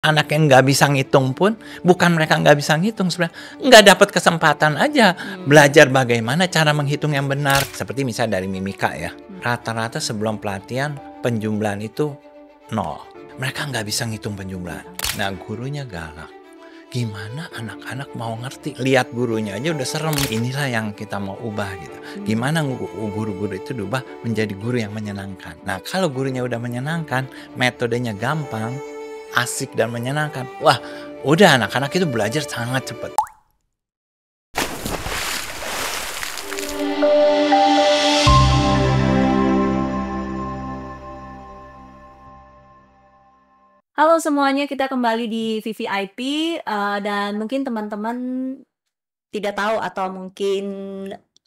Anak yang nggak bisa ngitung pun, bukan mereka nggak bisa ngitung sebenarnya, nggak dapat kesempatan aja belajar bagaimana cara menghitung yang benar. Seperti misalnya dari mimika ya, rata-rata sebelum pelatihan penjumlahan itu 0. Mereka nggak bisa ngitung penjumlahan. Nah gurunya galak. Gimana anak-anak mau ngerti? Lihat gurunya aja udah serem. Inilah yang kita mau ubah gitu. Gimana guru-guru itu diubah menjadi guru yang menyenangkan. Nah kalau gurunya udah menyenangkan, metodenya gampang, asik dan menyenangkan. Wah, udah anak-anak itu belajar sangat cepat. Halo semuanya, kita kembali di VVIP dan mungkin teman-teman tidak tahu atau mungkin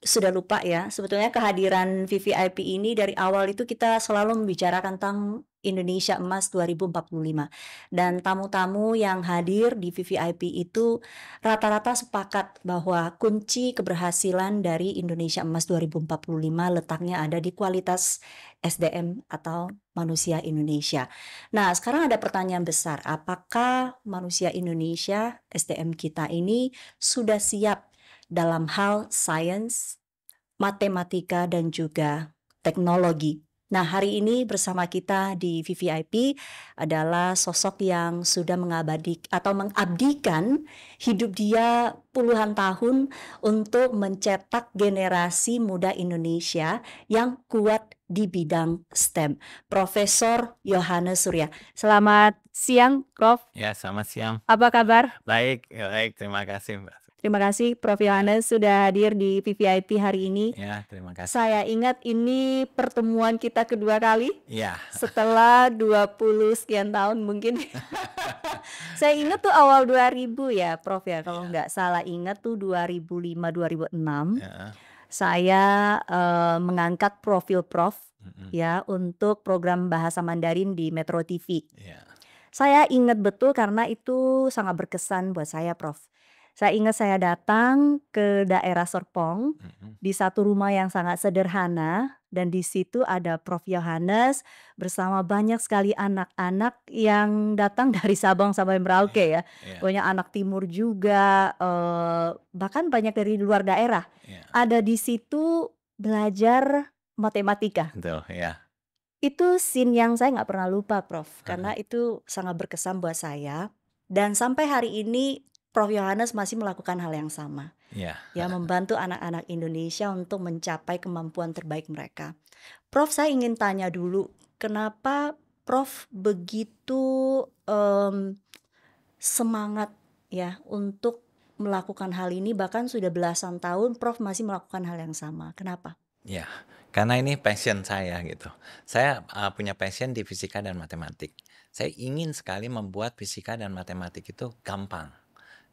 sudah lupa ya, sebetulnya kehadiran VVIP ini dari awal itu kita selalu membicarakan tentang Indonesia Emas 2045 dan tamu-tamu yang hadir di VVIP itu rata-rata sepakat bahwa kunci keberhasilan dari Indonesia Emas 2045 letaknya ada di kualitas SDM atau manusia Indonesia. Nah, sekarang ada pertanyaan besar, apakah manusia Indonesia, SDM kita ini sudah siap dalam hal sains, matematika, dan juga teknologi? Nah, hari ini bersama kita di VVIP adalah sosok yang sudah mengabdikan hidup dia puluhan tahun untuk mencetak generasi muda Indonesia yang kuat di bidang STEM. Profesor Yohanes Surya. Selamat siang, Prof. Ya, selamat siang. Apa kabar? Baik, terima kasih Mbak. Terima kasih Prof. Yohanes sudah hadir di VVIP hari ini. Ya, terima kasih. Saya ingat ini pertemuan kita kedua kali Ya, setelah 20 sekian tahun mungkin. Saya ingat tuh awal 2000 ya Prof ya, kalau nggak salah ingat tuh 2005-2006. ya, Saya mengangkat profil Prof ya untuk program bahasa Mandarin di Metro TV. ya, Saya ingat betul karena itu sangat berkesan buat saya, Prof. Saya ingat saya datang ke daerah Serpong di satu rumah yang sangat sederhana dan di situ ada Prof. Yohanes bersama banyak sekali anak-anak yang datang dari Sabang sampai Merauke ya. ya, Banyak anak timur juga, bahkan banyak dari luar daerah. ya, Ada di situ belajar matematika. betul, ya. Itu scene yang saya nggak pernah lupa, Prof, karena itu sangat berkesan buat saya dan sampai hari ini Prof. Yohanes masih melakukan hal yang sama, Ya, ya membantu anak-anak Indonesia untuk mencapai kemampuan terbaik mereka. Prof, saya ingin tanya dulu, kenapa Prof begitu, semangat ya untuk melakukan hal ini bahkan sudah belasan tahun Prof masih melakukan hal yang sama, kenapa? ya. Karena ini passion saya gitu. Saya punya passion di fisika dan matematik. Saya ingin sekali membuat fisika dan matematik itu gampang.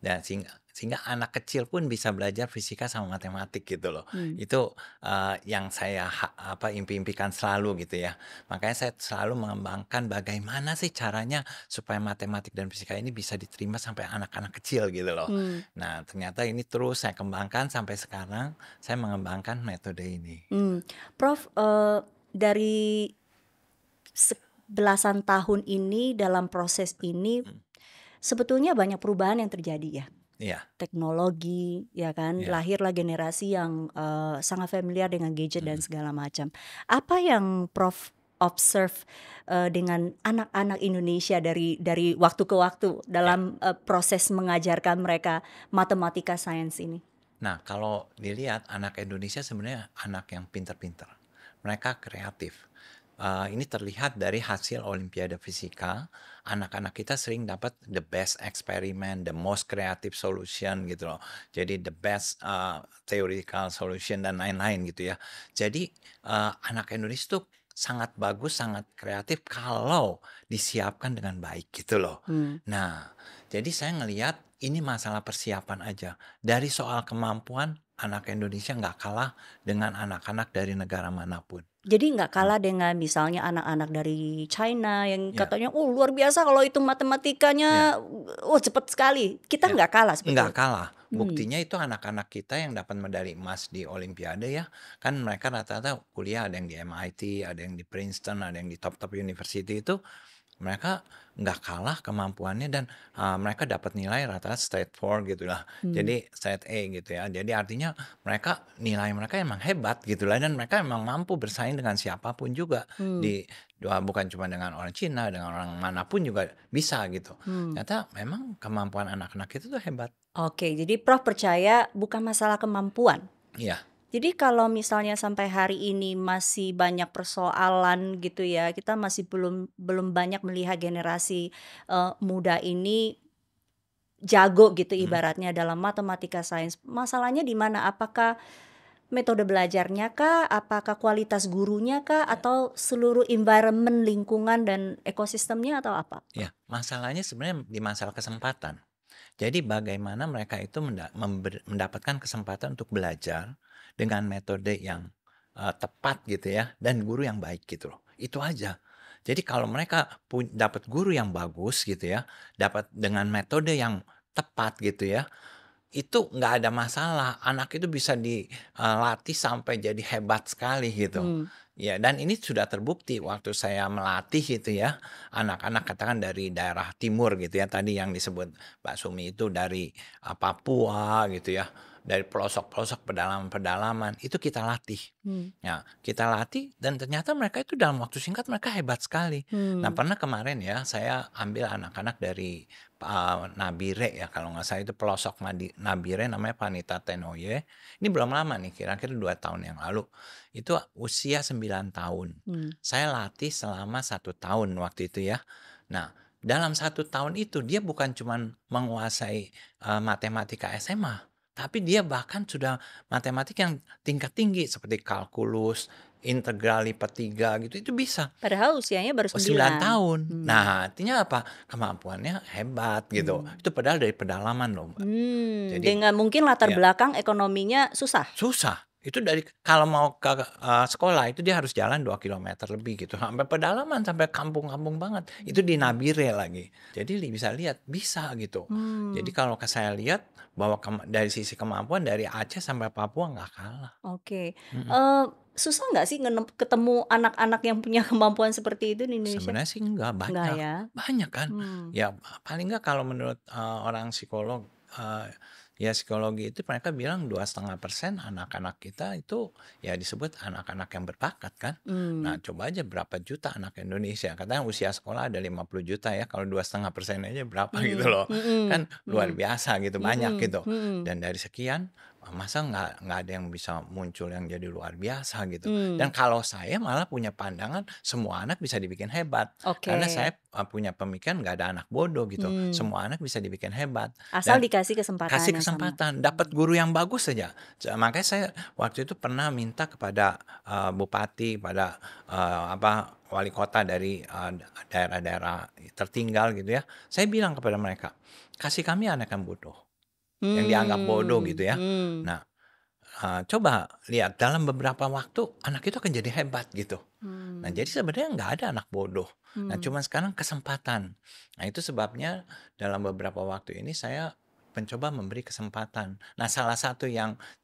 Dan sehingga anak kecil pun bisa belajar fisika sama matematik gitu loh. Itu yang saya impi-impikan selalu gitu ya. Makanya saya selalu mengembangkan bagaimana sih caranya supaya matematik dan fisika ini bisa diterima sampai anak-anak kecil gitu loh. Nah ternyata ini terus saya kembangkan sampai sekarang saya mengembangkan metode ini. Prof, dari belasan tahun ini dalam proses ini sebetulnya banyak perubahan yang terjadi ya. Iya, Teknologi ya kan, iya. lahirlah generasi yang sangat familiar dengan gadget dan segala macam. Apa yang Prof observe dengan anak-anak Indonesia dari waktu ke waktu dalam proses mengajarkan mereka matematika sains ini? Nah, kalau dilihat anak Indonesia sebenarnya anak yang pinter-pinter. Mereka kreatif. Ini terlihat dari hasil Olimpiade Fisika. Anak-anak kita sering dapat the best experiment, the most creative solution gitu loh. Jadi the best theoretical solution dan lain-lain gitu ya. Jadi anak Indonesia tuh sangat bagus, sangat kreatif kalau disiapkan dengan baik gitu loh. Nah, jadi saya ngelihat ini masalah persiapan aja. Dari soal kemampuan, anak Indonesia nggak kalah dengan anak-anak dari negara manapun. Jadi nggak kalah dengan misalnya anak-anak dari China yang Ya, katanya, "Oh luar biasa kalau hitung ya, matematikanya, oh cepat sekali." Kita ya. nggak kalah Nggak sebetulnya. kalah. Buktinya itu anak-anak kita yang dapat medali emas di Olimpiade ya. Kan mereka rata-rata kuliah, ada yang di MIT, ada yang di Princeton, ada yang di top-top university itu. mereka nggak kalah kemampuannya dan, mereka dapat nilai rata-rata straight 4 gitulah. Hmm. Jadi straight A gitu ya. Jadi artinya nilai mereka emang hebat gitulah dan mereka emang mampu bersaing dengan siapapun juga Hmm. di bukan cuma dengan orang Cina, dengan orang manapun juga bisa gitu. Hmm. Ternyata memang kemampuan anak-anak itu tuh hebat. Oke, jadi Prof percaya bukan masalah kemampuan. Iya, Jadi kalau misalnya sampai hari ini masih banyak persoalan gitu ya, kita masih belum belum banyak melihat generasi, muda ini jago gitu mhm, ibaratnya dalam matematika, sains. Masalahnya di mana? Apakah metode belajarnya kah? Apakah kualitas gurunya kah? iya. Atau seluruh environment, lingkungan dan ekosistemnya atau apa, Iya, Prof? masalahnya sebenarnya di masalah kesempatan. Jadi bagaimana mereka itu mendapatkan kesempatan untuk belajar dengan metode yang, tepat gitu ya dan guru yang baik gitu loh, itu aja. Jadi kalau mereka dapat guru yang bagus gitu ya, dapat dengan metode yang tepat gitu ya, itu nggak ada masalah, anak itu bisa dilatih sampai jadi hebat sekali gitu. Hmm. Ya dan ini sudah terbukti waktu saya melatih gitu ya, anak-anak katakan dari daerah timur gitu ya, tadi yang disebut Mbak Sumi itu dari, Papua gitu ya, dari pelosok-pelosok pedalaman-pedalaman, itu kita latih. Hmm. Ya, kita latih dan ternyata mereka itu dalam waktu singkat mereka hebat sekali. Nah, Hmm. pernah kemarin ya saya ambil anak-anak dari, Nabire ya kalau nggak salah itu pelosok Nabire namanya Panita Tenoye. Ini belum lama nih kira-kira 2 tahun yang lalu. Itu usia 9 tahun. Hmm. Saya latih selama 1 tahun waktu itu ya. Nah, dalam 1 tahun itu dia bukan cuman menguasai, matematika SMA, tapi dia bahkan sudah matematik yang tingkat tinggi seperti kalkulus, integral lipat 3 gitu, itu bisa. Padahal usianya baru Oh 9 9. tahun. Hmm. Nah, artinya apa? Kemampuannya hebat gitu. Hmm. Itu padahal dari pedalaman loh, Mbak. Jadi Dengan mungkin latar ya belakang ekonominya susah? susah. Itu dari kalau mau ke, sekolah itu dia harus jalan 2 kilometer lebih gitu, sampai pedalaman, sampai kampung-kampung banget. Itu di Mmm. Nabire lagi. Jadi bisa lihat, bisa gitu. Jadi Mmm. kalau saya lihat bahwa dari sisi kemampuan dari Aceh sampai Papua nggak kalah. Oke, Mhm. susah nggak sih ketemu anak-anak yang punya kemampuan seperti itu di Indonesia? Sebenarnya sih enggak, Enggak banyak. ya? Banyak kan. Mmm. Ya paling enggak kalau menurut, orang psikolog, ya psikologi itu mereka bilang 2,5% anak-anak kita itu ya disebut anak-anak yang berbakat kan. Nah Mmm. coba aja berapa juta anak Indonesia, katanya usia sekolah ada 50 juta ya, kalau 2,5% aja berapa gitu Mhm loh. mhm Kan luar mhm biasa gitu, banyak mhm gitu. mhm. Dan dari sekian, masa nggak ada yang bisa muncul yang jadi luar biasa gitu. Dan Mmm. kalau saya malah punya pandangan semua anak bisa dibikin hebat. Oke. Karena saya, punya pemikiran nggak ada anak bodoh gitu, Mmm. semua anak bisa dibikin hebat Asal dan dikasih kesempatan kasih yang sama. kesempatan, dapat Mmm. guru yang bagus saja. Makanya saya waktu itu pernah minta kepada, bupati, pada, wali kota dari, daerah-daerah tertinggal gitu ya, saya bilang kepada mereka, "Kasih kami anak yang bodoh, yang dianggap bodoh," gitu ya. Mmm. Nah, coba lihat dalam beberapa waktu anak itu akan jadi hebat gitu. Nah, jadi Mmm. sebenarnya nggak ada anak bodoh. Nah, Mmm. cuman sekarang kesempatan. Nah, itu sebabnya dalam beberapa waktu ini saya mencoba memberi kesempatan. Nah, salah satu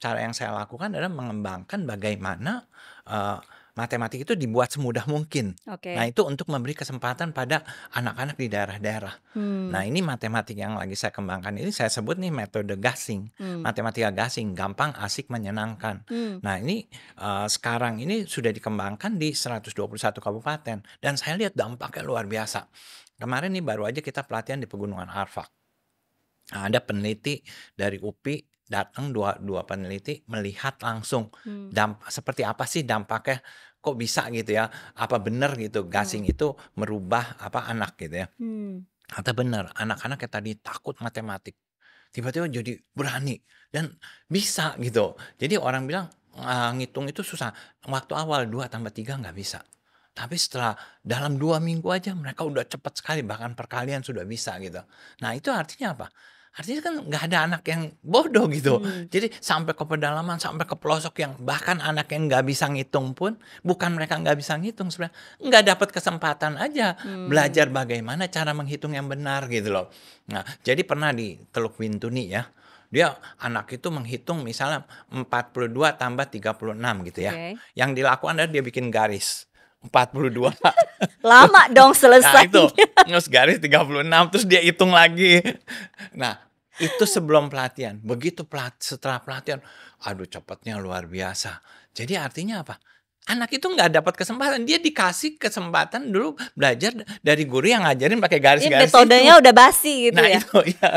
cara yang saya lakukan adalah mengembangkan bagaimana, eee, matematik itu dibuat semudah mungkin. Nah, Oke. itu untuk memberi kesempatan pada anak-anak di daerah-daerah. Nah, Mmm. ini matematik yang lagi saya kembangkan ini saya sebut nih metode gasing, Mmm. matematika gasing, gampang, asik, menyenangkan. Mmm. Nah, ini, sekarang ini sudah dikembangkan di 121 kabupaten dan saya lihat dampaknya luar biasa. Kemarin nih baru aja kita pelatihan di Pegunungan Arfak. Nah, ada peneliti dari UPI datang, dua dua peneliti melihat langsung Mmm. seperti apa sih dampaknya, kok bisa gitu ya, apa benar gitu Mmm. gasing itu merubah anak gitu ya. Mmm. Ternyata benar, anak-anak yang tadi takut matematik, tiba-tiba jadi berani dan bisa gitu. Jadi orang bilang, ngitung itu susah, waktu awal 2 tambah 3 nggak bisa. Tapi setelah dalam 2 minggu aja mereka udah cepat sekali, bahkan perkalian sudah bisa gitu. Nah itu artinya apa? Artinya kan nggak ada anak yang bodoh gitu. Mmm. Jadi sampai ke pedalaman, sampai ke pelosok yang bahkan anak yang nggak bisa ngitung pun, bukan mereka nggak bisa ngitung sebenarnya, nggak dapat kesempatan aja belajar Mmm. bagaimana cara menghitung yang benar gitu loh. Nah, jadi pernah di Teluk Bintuni ya, dia anak itu menghitung misalnya 42 tambah 36 gitu ya. Oke. Yang dilakukan adalah dia bikin garis. 42. Lama dong Nah selesai. itu, ngus garis 36, terus dia hitung lagi. Nah, itu sebelum pelatihan. Begitu setelah pelatihan, aduh cepatnya luar biasa. Jadi artinya apa? Anak itu nggak dapat kesempatan, dia dikasih kesempatan dulu belajar dari guru yang ngajarin pakai Ini garis-garis itu. metodenya udah basi gitu Nah ya? itu ya.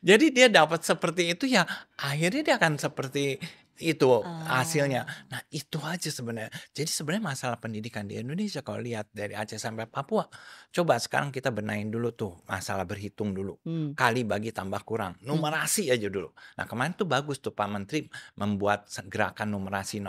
Jadi dia dapat seperti itu ya, akhirnya dia akan seperti itu hasilnya. Oh. Nah itu aja sebenarnya. Jadi sebenarnya masalah pendidikan di Indonesia kalau lihat dari Aceh sampai Papua, coba sekarang kita benahin dulu tuh masalah berhitung dulu. Hmm. Kali bagi tambah kurang, numerasi aja dulu. Nah kemarin tuh bagus tuh Pak Menteri membuat gerakan numerasi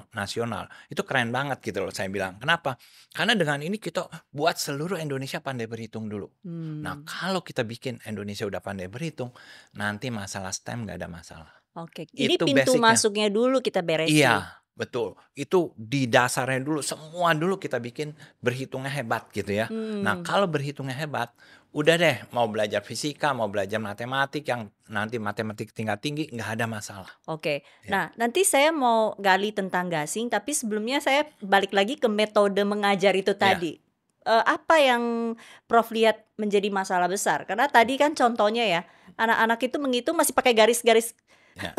nasional. Itu keren banget gitu loh saya bilang. Kenapa? Karena dengan ini kita buat seluruh Indonesia pandai berhitung dulu. Nah, Hmm. kalau kita bikin Indonesia udah pandai berhitung, nanti masalah STEM nggak ada masalah. Oke, ini Itu pintu basicnya. masuknya dulu kita beresin. Iya, betul. Itu di dasarnya dulu, semua dulu kita bikin berhitungnya hebat gitu ya. Nah, Hmm. kalau berhitungnya hebat, udah deh mau belajar fisika, mau belajar matematik yang nanti matematik tingkat tinggi, nggak ada masalah. Oke. Ya, Nah, nanti saya mau gali tentang gasing, tapi sebelumnya saya balik lagi ke metode mengajar itu ya, tadi. Apa yang Prof lihat menjadi masalah besar? Karena tadi kan contohnya ya, anak-anak itu menghitung masih pakai garis-garis ya.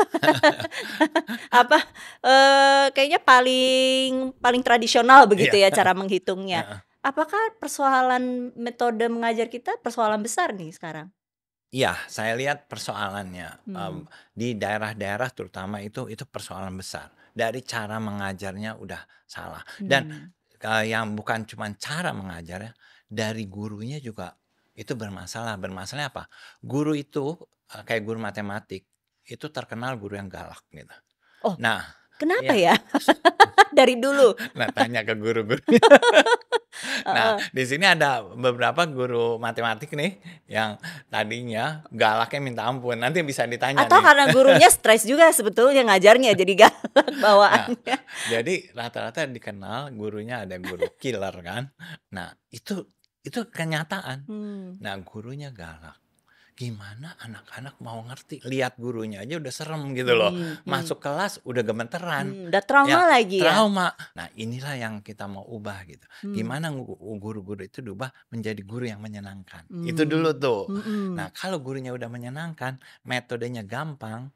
apa? Kayaknya paling paling tradisional begitu Iya, ya cara menghitungnya. heeh. Apakah persoalan metode mengajar kita persoalan besar nih sekarang? Iya, saya lihat persoalannya, Hmm. di daerah-daerah terutama itu persoalan besar. Dari cara mengajarnya udah salah dan, Hmm. yang bukan cuma cara mengajarnya, dari gurunya juga itu bermasalah. Bermasalahnya apa? Guru itu, kayak guru matematik, itu terkenal guru yang galak gitu. Oh, Nah kenapa iya, ya? Dari dulu? nah tanya ke guru-guru. Nah, Heeh. di sini ada beberapa guru matematik nih, yang tadinya galaknya minta ampun, nanti bisa ditanya Atau nih. karena gurunya stres juga sebetulnya ngajarnya jadi galak Nah, bawaannya. jadi rata-rata dikenal gurunya ada guru killer kan. Nah, itu kenyataan. Hmm. Nah, gurunya galak. Gimana anak-anak mau ngerti? Lihat gurunya aja udah serem gitu loh. Hmm. Hmm. Masuk kelas udah gemeteran. Udah trauma Ya, lagi ya? trauma. Nah, inilah yang kita mau ubah gitu. Hmm. Gimana guru-guru itu diubah menjadi guru yang menyenangkan. Itu Hmm. dulu tuh. Mhm. Nah, kalau gurunya udah menyenangkan, metodenya gampang,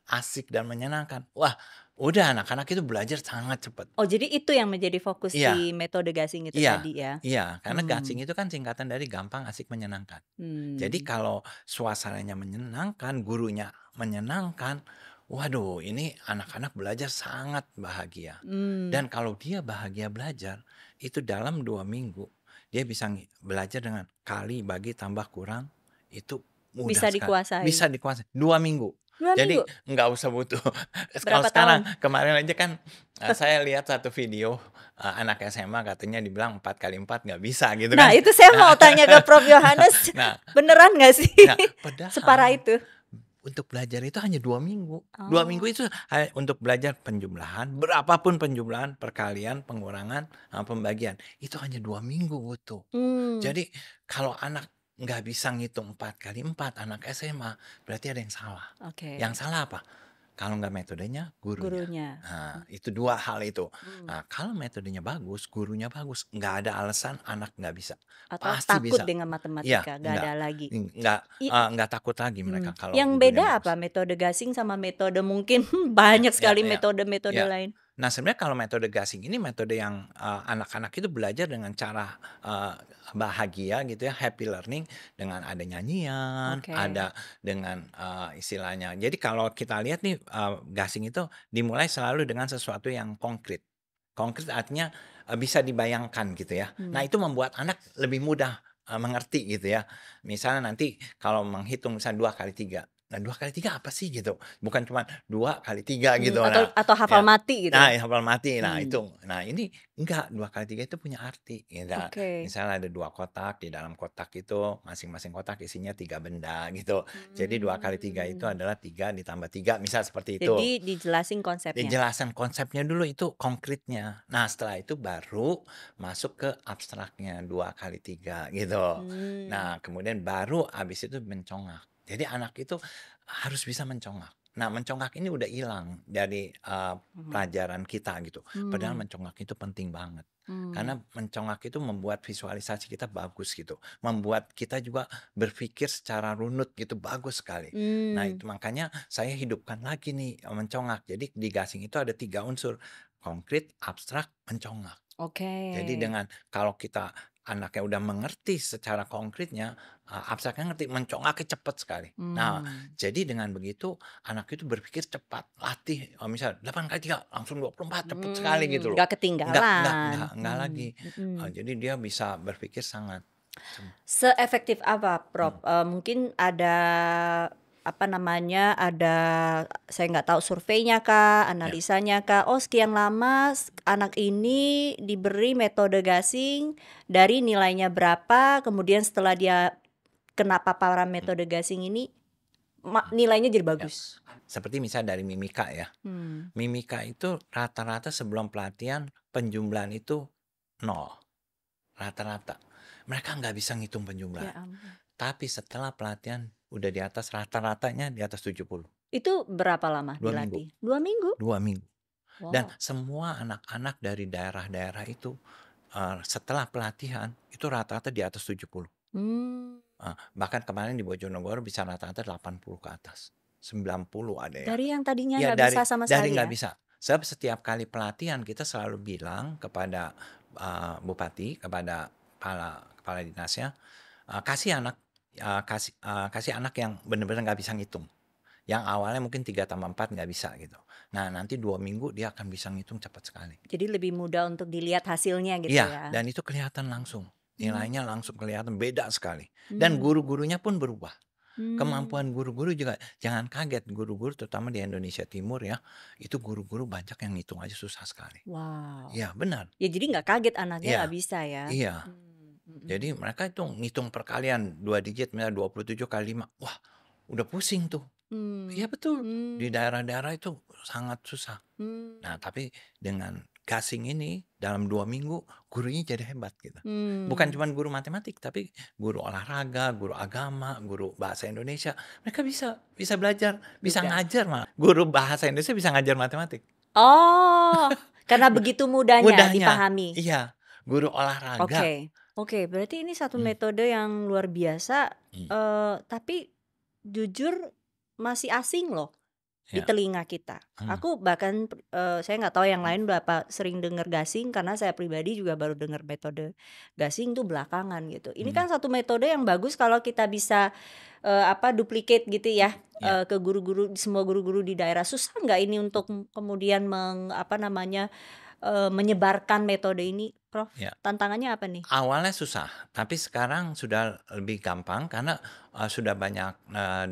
asik dan menyenangkan. Wah, udah anak-anak itu belajar sangat cepat. Oh, jadi itu yang menjadi fokus Iya, di metode gasing itu iya, tadi ya? iya. Karena Hmm. gasing itu kan singkatan dari gampang, asik, menyenangkan. Jadi Hmm. kalau suasananya menyenangkan, gurunya menyenangkan, waduh ini anak-anak belajar sangat bahagia. Hmm. Dan kalau dia bahagia belajar, itu dalam 2 minggu, dia bisa belajar dengan kali, bagi, tambah, kurang, itu mudah Bisa sekali. dikuasai? Bisa dikuasai, 2 minggu. 2 Jadi minggu? nggak usah butuh kalau Berapa sekarang, tahun? kemarin aja kan, saya lihat satu video, anak SMA katanya dibilang 4 kali 4 nggak bisa gitu Nah, kan. itu saya Nah mau tanya ke Prof Yohanes, nah beneran nggak sih nah separah padahal itu? untuk belajar itu hanya 2 minggu. 2 minggu Oh. itu untuk belajar penjumlahan, berapapun penjumlahan, perkalian, pengurangan, pembagian, itu hanya 2 minggu butuh. Hmm. Jadi kalau anak nggak bisa ngitung 4 kali 4, anak SMA, berarti ada yang salah. Oke. Yang salah apa? Kalau nggak metodenya, gurunya. Gurunya. Nah, itu 2 hal itu. Hmm. Nah, kalau metodenya bagus, gurunya bagus, nggak ada alasan anak nggak bisa. Atau Pasti takut bisa. dengan Iya, matematika, nggak ada lagi. nggak takut lagi mereka kalau Yang gurunya beda apa bagus. metode gasing sama metode mungkin Ya, banyak ya, sekali ya, metode-metode ya. lain? Nah, sebenarnya kalau metode gasing ini metode yang, anak-anak itu belajar dengan cara, bahagia gitu ya, happy learning dengan ada nyanyian, Oke. ada dengan, istilahnya jadi kalau kita lihat nih, gasing itu dimulai selalu dengan sesuatu yang konkret. Konkret artinya, bisa dibayangkan gitu ya. Nah, Hmm. itu membuat anak lebih mudah, mengerti gitu ya. Misalnya nanti kalau menghitung misalnya 2 kali 3. Nah, 2 kali 3 apa sih gitu? Bukan cuma 2 kali 3 gitu. Nah, Atau hafal ya. mati gitu? Nah, ya hafal mati. Nah, Hmm. itu. Nah, ini enggak, 2 kali 3 itu punya arti gitu. Oke. Misalnya ada 2 kotak, di dalam kotak itu masing-masing kotak isinya 3 benda gitu. Jadi 2 kali 3 itu Mmm. adalah 3 ditambah 3, misal seperti itu. Jadi dijelasin konsepnya? Dijelasan konsepnya dulu itu konkretnya. Nah, setelah itu baru masuk ke abstraknya 2 kali 3 gitu. Mmm. Nah, kemudian baru habis itu mencongak. Jadi anak itu harus bisa mencongak. Nah, mencongak ini udah hilang dari, Mhm. pelajaran kita gitu. Padahal Mmm, mencongak itu penting banget. mmm, Karena mencongak itu membuat visualisasi kita bagus gitu, membuat kita juga berpikir secara runut gitu, bagus sekali. Nah, mmm, itu makanya saya hidupkan lagi nih, mencongak. Jadi di gasing itu ada 3 unsur, konkret, abstrak, mencongak. oke. Jadi dengan kalau kita anaknya udah mengerti secara konkretnya, abstraknya ngerti, mencongaknya cepat sekali. Nah, Mmm, jadi dengan begitu anak itu berpikir cepat, latih, misal 8 kali 3 langsung 24 cepat sekali gitu loh. nggak ketinggalan. Enggak lagi. Mhm. Jadi dia bisa berpikir sangat cem Seefektif apa, Prof? mhm, Mungkin ada, apa namanya, ada saya nggak tahu surveinya kah, ya, analisanya kah, oh sekian lama anak ini diberi metode gasing dari nilainya berapa, kemudian setelah dia kena paparan mhm metode gasing ini mhm, nilainya jadi ya. bagus? Seperti misal dari mimika ya. Mmm, Mimika itu rata-rata sebelum pelatihan penjumlahan itu nol, rata-rata. Mereka nggak bisa ngitung ya penjumlahan. ampun. Tapi setelah pelatihan udah di atas rata-ratanya di atas 70, Itu berapa lama 2 minggu, dilatih? 2 minggu? 2 minggu. Dan Wow. semua anak-anak dari daerah-daerah itu, setelah pelatihan itu rata-rata di atas 70. Mmm, Bahkan kemarin di Bojonegoro bisa rata-rata 80 ke atas, 90 ada ya. dari yang tadinya Ya nggak bisa sama dari sekali nggak ya? bisa. Sebab setiap kali pelatihan kita selalu bilang kepada, bupati, kepada kepala kepala dinasnya, kasih anak, kasih anak yang benar-benar nggak bisa ngitung. Yang awalnya mungkin 3 tambah 4 nggak bisa gitu. Nah, nanti 2 minggu dia akan bisa ngitung cepat sekali. Jadi lebih mudah untuk dilihat hasilnya gitu Iya, ya? dan itu kelihatan langsung. Mmm, Nilainya langsung kelihatan beda sekali. Dan mmm, guru-gurunya pun berubah. mmm, Kemampuan guru-guru juga jangan kaget, guru-guru terutama di Indonesia Timur ya, itu guru-guru banyak yang ngitung aja susah sekali. wow. Iya, benar. Ya jadi nggak kaget anaknya Iya, nggak bisa ya? iya. Mhm. Jadi mereka itu ngitung perkalian 2 digit, misalnya 27 kali 5, wah udah pusing tuh. Iya Mmm, betul, di mmm, daerah-daerah itu sangat susah. Nah, mmm, tapi dengan gasing ini dalam 2 minggu gurunya jadi hebat gitu. Bukan mmm, cuman guru matematik, tapi guru olahraga, guru agama, guru bahasa Indonesia, mereka bisa bisa belajar, bisa juga. ngajar malah. Guru bahasa Indonesia bisa ngajar matematik. Oh, karena begitu mudahnya Mudahnya, dipahami? iya, guru olahraga. Oke, oke, berarti ini satu Mmm, metode yang luar biasa, mmm, tapi jujur masih asing loh di iya, telinga kita. mmm, Aku bahkan, saya nggak tahu yang mmm, lain berapa sering dengar gasing karena saya pribadi juga baru dengar metode gasing tuh belakangan gitu. Ini mmm, kan satu metode yang bagus kalau kita bisa, apa, duplicate gitu ya, iya, ke guru-guru semua guru-guru di daerah. Susah nggak ini untuk kemudian apa namanya, menyebarkan metode ini, Prof? iya. Tantangannya apa nih? Awalnya susah, tapi sekarang sudah lebih gampang karena, sudah banyak,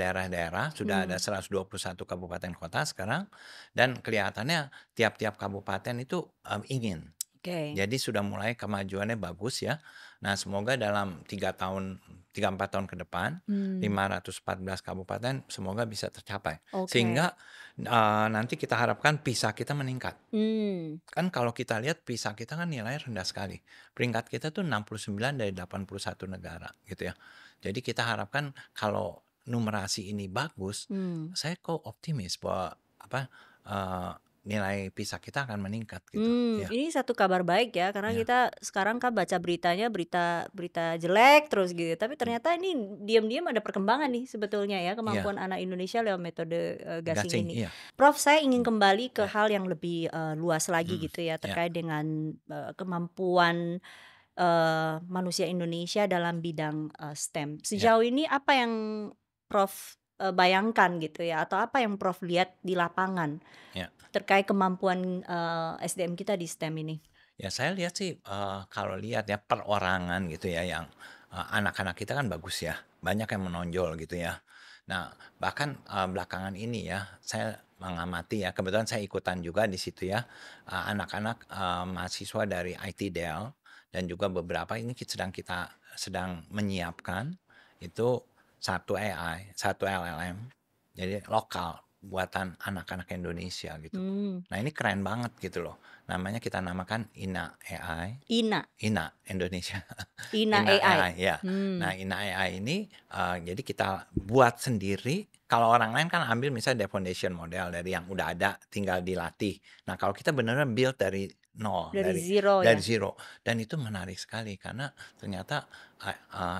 daerah-daerah, sudah ada Mmm, 121 kabupaten kota sekarang, dan kelihatannya tiap-tiap kabupaten itu, ingin. oke. Jadi sudah mulai kemajuannya bagus ya. Nah, semoga dalam 4 tahun ke depan, Mmm, 514 kabupaten semoga bisa tercapai. oke. Sehingga, nanti kita harapkan PISA kita meningkat. Mmm, Kan kalau kita lihat PISA kita kan nilainya rendah sekali. Peringkat kita tuh 69 dari 81 negara gitu ya. Jadi kita harapkan kalau numerasi ini bagus, mmm. saya kok optimis bahwa apa, eee, nilai PISA kita akan meningkat gitu. Iya, Ini satu kabar baik ya, karena iya, kita sekarang kan baca beritanya berita berita jelek terus gitu, tapi mmm, ternyata ini diam-diam ada perkembangan nih sebetulnya ya, iya, kemampuan anak Indonesia lewat metode, gasing gasing, ini. iya, Prof, saya ingin mmm, kembali ke iya, hal yang lebih, luas lagi mhm, gitu ya, iya, terkait dengan, kemampuan, manusia Indonesia dalam bidang, STEM. iya, Sejauh ini apa yang Prof, bayangkan gitu ya, atau apa yang Prof lihat di lapangan iya. terkait kemampuan, SDM kita di STEM ini? Ya saya lihat sih, kalau lihat ya perorangan gitu ya yang, anak-anak kita kan bagus ya, banyak yang menonjol gitu ya. Nah bahkan, belakangan ini ya saya mengamati ya, kebetulan saya ikutan juga di situ ya, anak-anak, mahasiswa dari IT Del dan juga beberapa ini sedang menyiapkan itu satu AI, satu LLM, jadi lokal. buatan anak-anak Indonesia gitu. Hmm. Nah, ini keren banget gitu loh. Namanya kita namakan Ina AI. Ina, Ina Indonesia. Ina Ina AI. AI ya. Hmm. Nah, Ina AI ini jadi kita buat sendiri. Kalau orang lain kan ambil misalnya dari foundation model dari yang udah ada, tinggal dilatih. Nah, kalau kita beneran build dari nol, Dari dari zero ya. zero, dan itu menarik sekali karena ternyata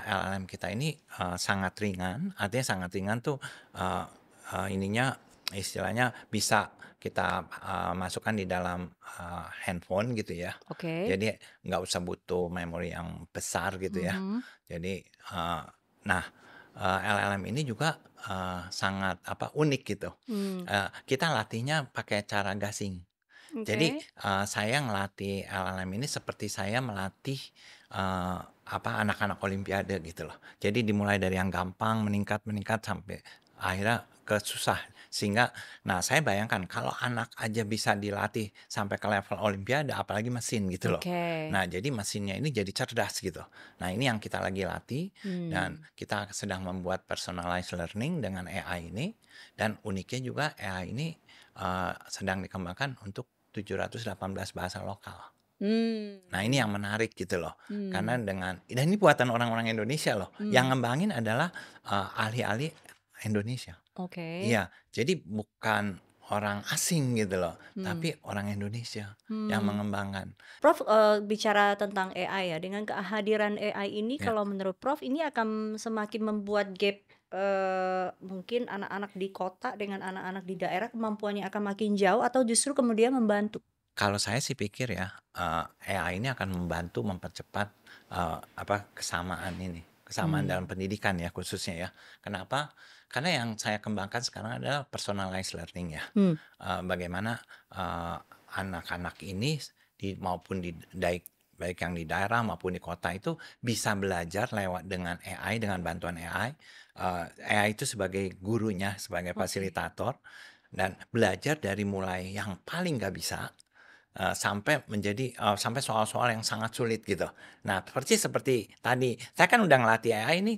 LLM kita ini sangat ringan. Artinya sangat ringan tuh ininya istilahnya bisa kita masukkan di dalam handphone gitu ya. Oke. Jadi nggak usah butuh memori yang besar gitu ya. Mhm. Jadi nah LLM ini juga sangat unik gitu. Hmm. Kita latihnya pakai cara gasing. Jadi Oke. saya ngelatih LLM ini seperti saya melatih anak-anak Olimpiade gitu loh. Jadi dimulai dari yang gampang meningkat sampai akhirnya ke susah. Sehingga, nah saya bayangkan kalau anak aja bisa dilatih sampai ke level Olimpiade, apalagi mesin gitu loh. Oke. Nah jadi mesinnya ini jadi cerdas gitu. Nah ini yang kita lagi latih dan Hmm. kita sedang membuat personalized learning dengan AI ini. Dan uniknya juga AI ini sedang dikembangkan untuk 718 bahasa lokal. Nah ini yang Hmm. menarik gitu loh. Karena Hmm. dan ini buatan orang-orang Indonesia loh. Yang Hmm. ngembangin adalah ahli-ahli Indonesia. Oke. Iya, jadi bukan orang asing gitu loh, Hmm. tapi orang Indonesia yang Hmm. mengembangkan. Prof, bicara tentang AI ya, dengan kehadiran AI ini Ya, kalau menurut Prof ini akan semakin membuat gap, mungkin anak-anak di kota dengan anak-anak di daerah kemampuannya akan makin jauh atau justru kemudian membantu? kalau saya sih pikir ya, AI ini akan membantu mempercepat kesamaan ini, kesamaan Hmm. dalam pendidikan ya khususnya ya. Kenapa? Karena yang saya kembangkan sekarang adalah personalized learning ya. Hmm. Bagaimana anak-anak ini maupun baik yang di daerah maupun di kota itu bisa belajar lewat dengan AI, dengan bantuan AI. AI itu sebagai gurunya, sebagai Oke. fasilitator, dan belajar dari mulai yang paling nggak bisa sampai soal-soal yang sangat sulit gitu. Nah, seperti tadi, saya kan udah ngelatih AI ini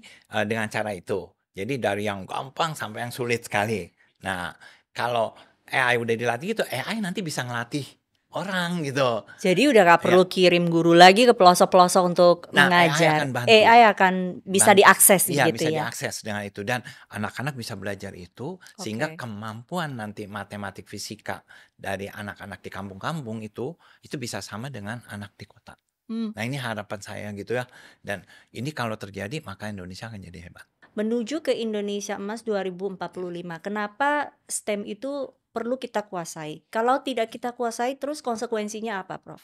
dengan cara itu. Jadi dari yang gampang sampai yang sulit sekali. Nah, kalau AI udah dilatih gitu, AI nanti bisa ngelatih orang gitu. Jadi udah nggak Ya, perlu kirim guru lagi ke pelosok-pelosok untuk nah AI mengajar, akan bantu. AI akan bisa diakses Iya, begitu bisa ya? diakses dengan itu dan anak-anak bisa belajar itu sehingga Oke. kemampuan nanti matematik fisika dari anak-anak di kampung-kampung itu bisa sama dengan anak di kota. Hmm. Nah, ini harapan saya gitu ya. Dan ini kalau terjadi maka Indonesia akan jadi hebat. Menuju ke Indonesia Emas 2045, kenapa STEM itu perlu kita kuasai? Kalau tidak kita kuasai terus konsekuensinya apa, Prof?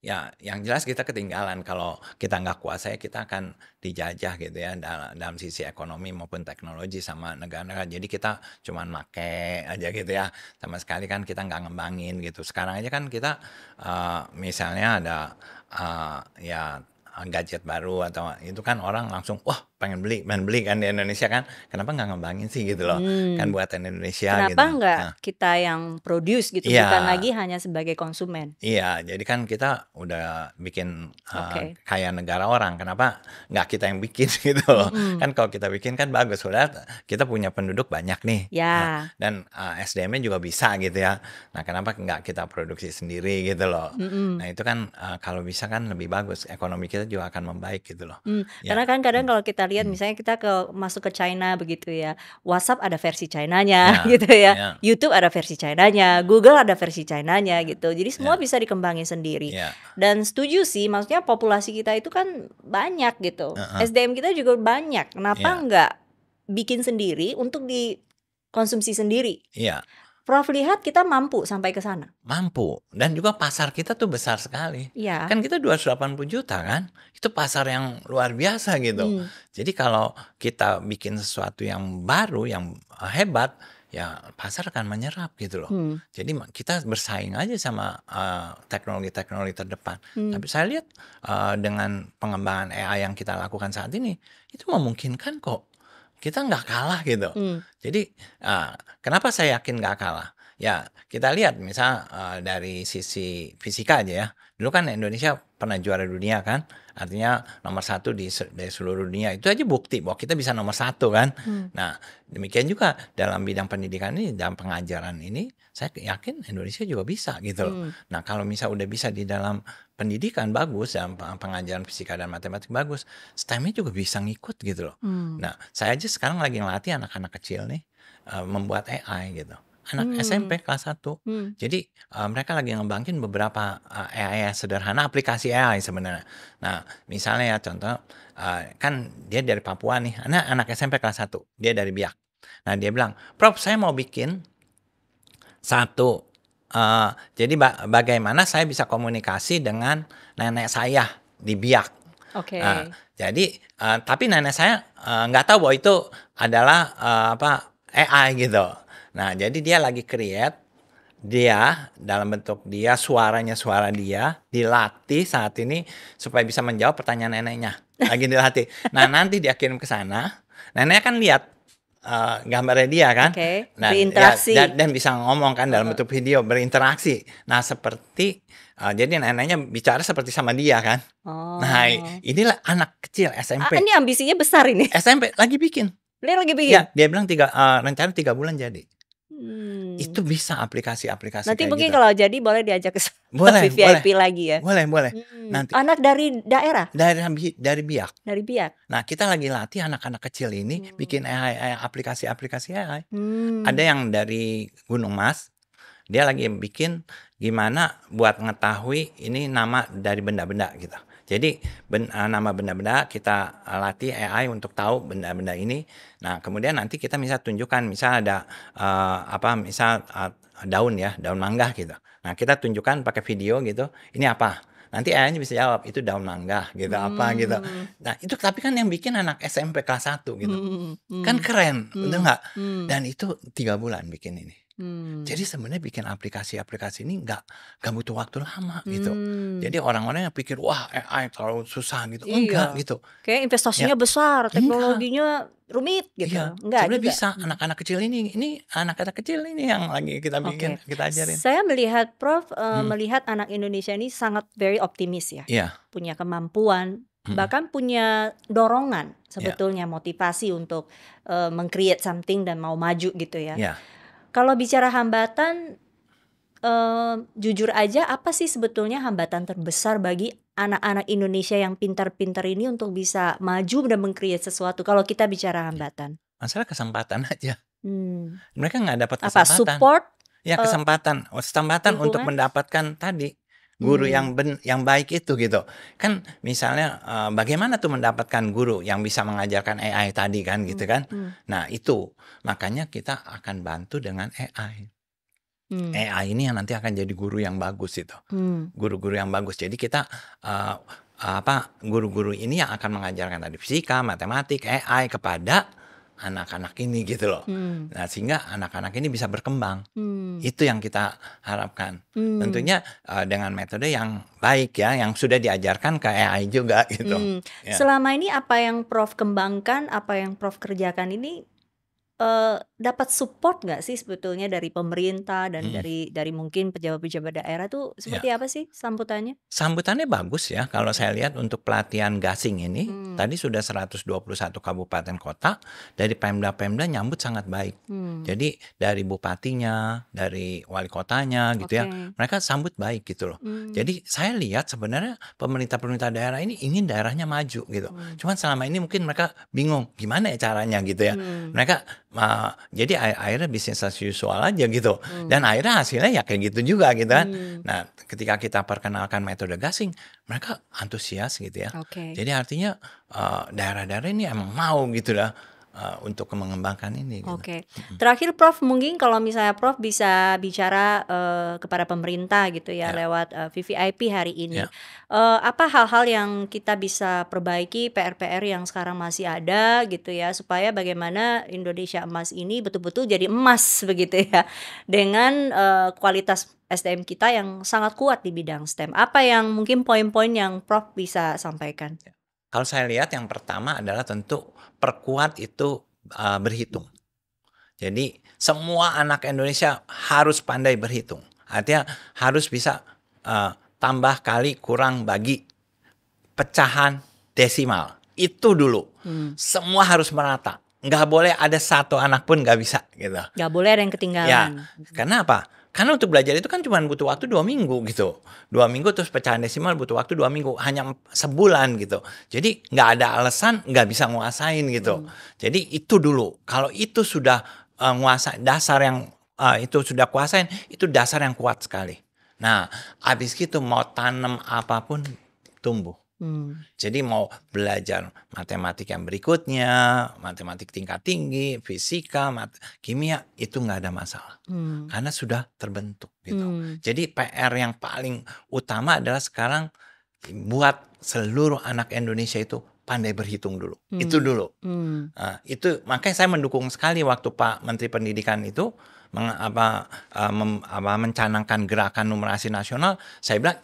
Ya, yang jelas kita ketinggalan kalau kita nggak kuasai kita akan dijajah gitu ya dalam sisi ekonomi maupun teknologi sama negara-negara. Jadi kita cuman make aja gitu ya. Sama sekali kan kita nggak ngembangin gitu. Sekarang aja kan kita misalnya ada ya gadget baru atau itu kan orang langsung wah pengen beli kan di Indonesia kan. Kenapa nggak ngembangin sih gitu loh. Kan Hmm. buatan Indonesia Kenapa gitu. nggak Nah, kita yang produce gitu, bukan iya. lagi hanya sebagai konsumen? Iya, jadi kan kita udah bikin, Oke. kayak negara orang, kenapa nggak kita yang bikin gitu loh. Mhm. Kan kalau kita bikin kan bagus, padahal kita punya penduduk banyak nih, Ya. dan, SDM-nya juga bisa gitu ya. Nah, kenapa nggak kita produksi sendiri gitu loh. Nah, Mhm. itu kan, kalau bisa kan lebih bagus, ekonomi kita juga akan membaik gitu loh. Ya, Karena kan kadang mhm, kalau kita lihat mhm, misalnya kita masuk ke China begitu ya, WhatsApp ada versi China-nya ya, gitu ya, ya, YouTube ada versi China-nya, Google ada versi China-nya gitu. Jadi semua ya, bisa dikembangin sendiri. ya, Dan setuju sih, maksudnya populasi kita itu kan banyak gitu. heeh, SDM kita juga banyak. Kenapa iya, nggak bikin sendiri untuk dikonsumsi sendiri? iya. Prof lihat kita mampu sampai ke sana. Mampu, dan juga pasar kita tuh besar sekali. Iya. Kan kita 280 juta kan, itu pasar yang luar biasa gitu. Hmm. Jadi kalau kita bikin sesuatu yang baru, yang hebat, ya pasar akan menyerap gitu loh. Hmm. Jadi kita bersaing aja sama teknologi-teknologi terdepan. Hmm. Tapi saya lihat dengan pengembangan AI yang kita lakukan saat ini, itu memungkinkan kok. Kita nggak kalah gitu. Hmm. Jadi kenapa saya yakin nggak kalah? Ya, kita lihat misal, dari sisi fisika aja ya. Dulu kan Indonesia pernah juara dunia kan, artinya nomor satu dari seluruh dunia. Itu aja bukti bahwa kita bisa nomor satu kan. Hmm. Nah, demikian juga dalam bidang pendidikan ini, dalam pengajaran ini, saya yakin Indonesia juga bisa gitu loh. Nah, kalau misal udah bisa di dalam pendidikan bagus, dalam pengajaran fisika dan matematik bagus, STEM-nya juga bisa ngikut gitu loh. Hmm. Nah, saya aja sekarang lagi ngelatih anak-anak kecil nih, membuat AI gitu. Anak Hmm. SMP kelas 1. Hmm. Jadi, mereka lagi ngembangin beberapa, AI yang sederhana, aplikasi AI sebenarnya. Nah, misalnya ya contoh, kan dia dari Papua nih, anak SMP kelas 1, dia dari Biak. Nah, dia bilang, "Prof, saya mau bikin satu, jadi bagaimana saya bisa komunikasi dengan nenek saya di Biak." Oke. Jadi, tapi nenek saya, nggak tahu bahwa itu adalah, AI gitu. Nah, jadi dia lagi create, dia dalam bentuk dia suaranya suara dia, dilatih saat ini supaya bisa menjawab pertanyaan neneknya, lagi dilatih. Nah, nanti dia kirim ke sana, neneknya kan lihat, gambarnya dia kan. Oke, Nah, ya berinteraksi. dan bisa ngomong kan dalam bentuk video, berinteraksi. Nah, seperti, jadi neneknya bicara seperti sama dia kan. Nah, Oh. inilah anak kecil SMP. Ini ambisinya besar ini. SMP lagi bikin. Dia lagi bikin? Ya, dia bilang rencana 3 bulan jadi. Hmm. Itu bisa aplikasi-aplikasi Nanti kayak mungkin gitu. kalau jadi boleh diajak ke Boleh, VVIP lagi ya? boleh. Nanti Anak dari daerah? dari Biak. Dari Biak? Nah, kita lagi latih anak-anak kecil ini bikin AI, aplikasi-aplikasi AI. Hmm. Ada yang dari Gunung Mas, dia lagi bikin gimana buat ngetahui ini nama dari benda-benda gitu. Jadi nama benda-benda kita latih AI untuk tahu benda-benda ini. Nah, kemudian nanti kita bisa tunjukkan misal ada misal daun ya, daun mangga gitu. Nah, kita tunjukkan pakai video gitu, ini apa? Nanti AI-nya bisa jawab itu daun mangga gitu, apa gitu. Nah, itu tapi kan yang bikin anak SMP kelas 1 gitu. Kan keren, bener nggak? Dan itu 3 bulan bikin ini. Jadi sebenarnya bikin aplikasi-aplikasi ini nggak butuh waktu lama gitu. Jadi orang-orang yang pikir, "Wah, AI terlalu susah," gitu. Enggak Iya. gitu. Kayak Ya, investasinya besar, enggak. teknologinya rumit gitu. Iya, Enggak sebenarnya juga? bisa. Anak-anak kecil ini anak-anak kecil ini yang lagi kita bikin, Oke. kita ajarin. Saya melihat Prof, melihat anak Indonesia ini sangat very optimis ya. Iya, Punya kemampuan, bahkan punya dorongan sebetulnya, motivasi untuk, meng-create something dan mau maju gitu ya. iya. Kalau bicara hambatan, jujur aja apa sih sebetulnya hambatan terbesar bagi anak-anak Indonesia yang pintar-pintar ini untuk bisa maju dan meng-create sesuatu kalau kita bicara hambatan? Masalah kesempatan aja. Hmm. Mereka nggak dapat Apa kesempatan. support, Ya kesempatan untuk lingkungan? mendapatkan tadi, guru yang baik itu gitu. Kan misalnya, bagaimana tuh mendapatkan guru yang bisa mengajarkan AI tadi kan gitu kan. Nah itu, makanya kita akan bantu dengan AI. AI ini yang nanti akan jadi guru yang bagus itu. Guru-guru yang bagus. Jadi kita, guru-guru ini yang akan mengajarkan tadi fisika, matematik, AI kepada anak-anak ini gitu loh. Nah sehingga anak-anak ini bisa berkembang. Itu yang kita harapkan. Tentunya, dengan metode yang baik ya, yang sudah diajarkan ke AI juga gitu. Ya. Selama ini apa yang Prof kembangkan, apa yang Prof kerjakan ini, dapat support nggak sih sebetulnya dari pemerintah dan dari mungkin pejabat-pejabat daerah tuh seperti apa sih sambutannya? Sambutannya bagus ya kalau saya lihat untuk pelatihan gasing ini, tadi sudah 121 kabupaten kota, dari Pemda-Pemda nyambut sangat baik. Jadi dari bupatinya, dari wali kotanya gitu ya, Oke. mereka sambut baik gitu loh. Jadi saya lihat sebenarnya pemerintah-pemerintah daerah ini ingin daerahnya maju gitu. Cuman selama ini mungkin mereka bingung gimana ya caranya gitu ya. Mereka jadi akhirnya bisnis as usual aja gitu. Dan akhirnya hasilnya ya kayak gitu juga gitu kan. Nah, ketika kita perkenalkan metode gasing, mereka antusias gitu ya. Oke. Jadi artinya, daerah-daerah ini emang mau gitu lah, untuk mengembangkan ini gitu. Oke. Terakhir Prof, mungkin kalau misalnya Prof bisa bicara, kepada pemerintah gitu ya Ya. lewat, VVIP hari ini. Ya. Apa hal-hal yang kita bisa perbaiki, PR-PR yang sekarang masih ada gitu ya, supaya bagaimana Indonesia Emas ini betul-betul jadi emas begitu ya, dengan, kualitas SDM kita yang sangat kuat di bidang STEM. Apa yang mungkin poin-poin yang Prof bisa sampaikan? Kalau saya lihat yang pertama adalah tentu perkuat itu, berhitung. Jadi semua anak Indonesia harus pandai berhitung. Artinya harus bisa tambah, kali, kurang, bagi, pecahan, desimal. Itu dulu. Semua harus merata. Nggak boleh ada satu anak pun nggak bisa gitu. Nggak boleh ada yang Ya, ketinggalan. karena apa? Karena untuk belajar itu kan cuma butuh waktu 2 minggu gitu. 2 minggu terus pecahan desimal butuh waktu 2 minggu. Hanya sebulan gitu. Jadi nggak ada alasan nggak bisa nguasain gitu. Jadi itu dulu. Kalau itu sudah nguasain, dasar yang itu sudah kuasain, itu dasar yang kuat sekali. Nah, habis gitu mau tanam apapun tumbuh. Jadi mau belajar matematik yang berikutnya, matematik tingkat tinggi, fisika, kimia, itu nggak ada masalah. Karena sudah terbentuk gitu. Jadi PR yang paling utama adalah sekarang buat seluruh anak Indonesia itu pandai berhitung dulu. Itu dulu. Nah, itu makanya saya mendukung sekali waktu Pak Menteri Pendidikan itu mencanangkan gerakan numerasi nasional. Saya bilang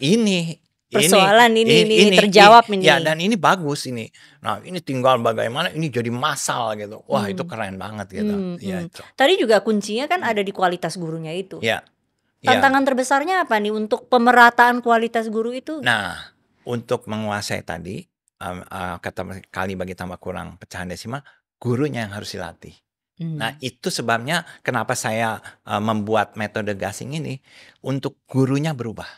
Persoalan ini terjawab ini. Ya, dan ini bagus ini. Nah, ini tinggal bagaimana ini jadi massal gitu. Wah, itu keren banget gitu. Ya, itu. Tadi juga kuncinya kan ada di kualitas gurunya itu. Ya. Tantangan terbesarnya apa nih untuk pemerataan kualitas guru itu? Nah, untuk menguasai tadi kata kali bagi tambah kurang pecahan desimal, gurunya yang harus dilatih. Nah, itu sebabnya kenapa saya membuat metode gasing ini, untuk gurunya berubah.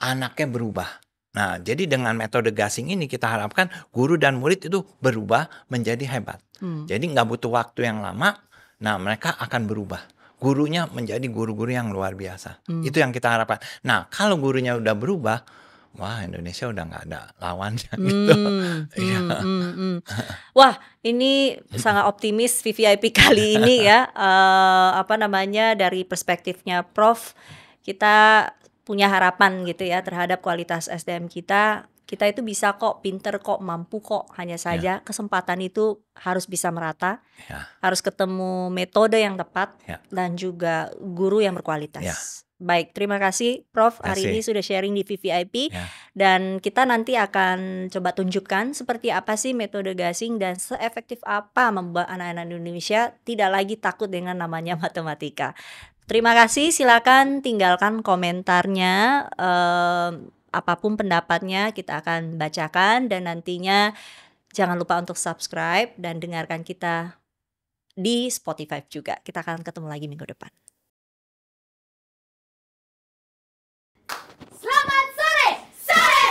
Anaknya berubah. Nah, jadi dengan metode gasing ini kita harapkan guru dan murid itu berubah menjadi hebat. Jadi nggak butuh waktu yang lama. Nah, mereka akan berubah. Gurunya menjadi guru-guru yang luar biasa. Itu yang kita harapkan. Nah, kalau gurunya udah berubah, wah, Indonesia udah nggak ada lawannya gitu. Wah, ini sangat optimis VVIP kali ini ya. Dari perspektifnya Prof, kita punya harapan gitu ya terhadap kualitas SDM kita. Kita itu bisa kok, pinter kok, mampu kok. Hanya saja kesempatan itu harus bisa merata, harus ketemu metode yang tepat, dan juga guru yang berkualitas. Baik, terima kasih Prof hari ini sudah sharing di VVIP. Dan kita nanti akan coba tunjukkan seperti apa sih metode gasing dan seefektif apa membuat anak-anak Indonesia tidak lagi takut dengan namanya matematika. Terima kasih, silakan tinggalkan komentarnya, apapun pendapatnya kita akan bacakan, dan nantinya jangan lupa untuk subscribe dan dengarkan kita di Spotify juga. Kita akan ketemu lagi minggu depan. Selamat sore, sore,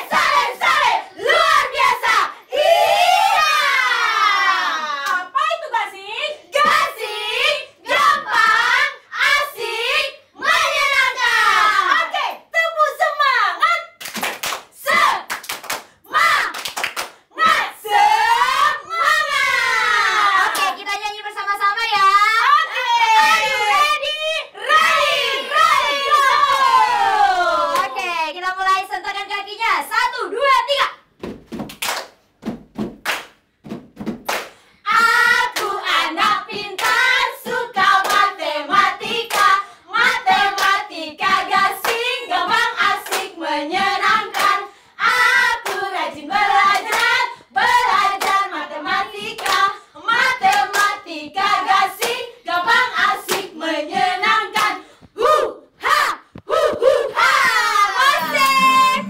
luar biasa. Iya. Apa itu gasing? Gasing, gampang, asik, menyenangkan. Oke, tepuk semangat. Semangat. Oke, kita nyanyi bersama-sama ya. Oke. Are you ready? Ready, go. Oke, kita mulai sentakan kakinya. 1, 2, 3. Aku anak pintar, suka matematika. Matematika gasing, gampang, asik, menyenangkan. Aku rajin belajar, belajar matematika. Matematika gasing, gampang, asik, menyenangkan. Ha! Ha! Asik!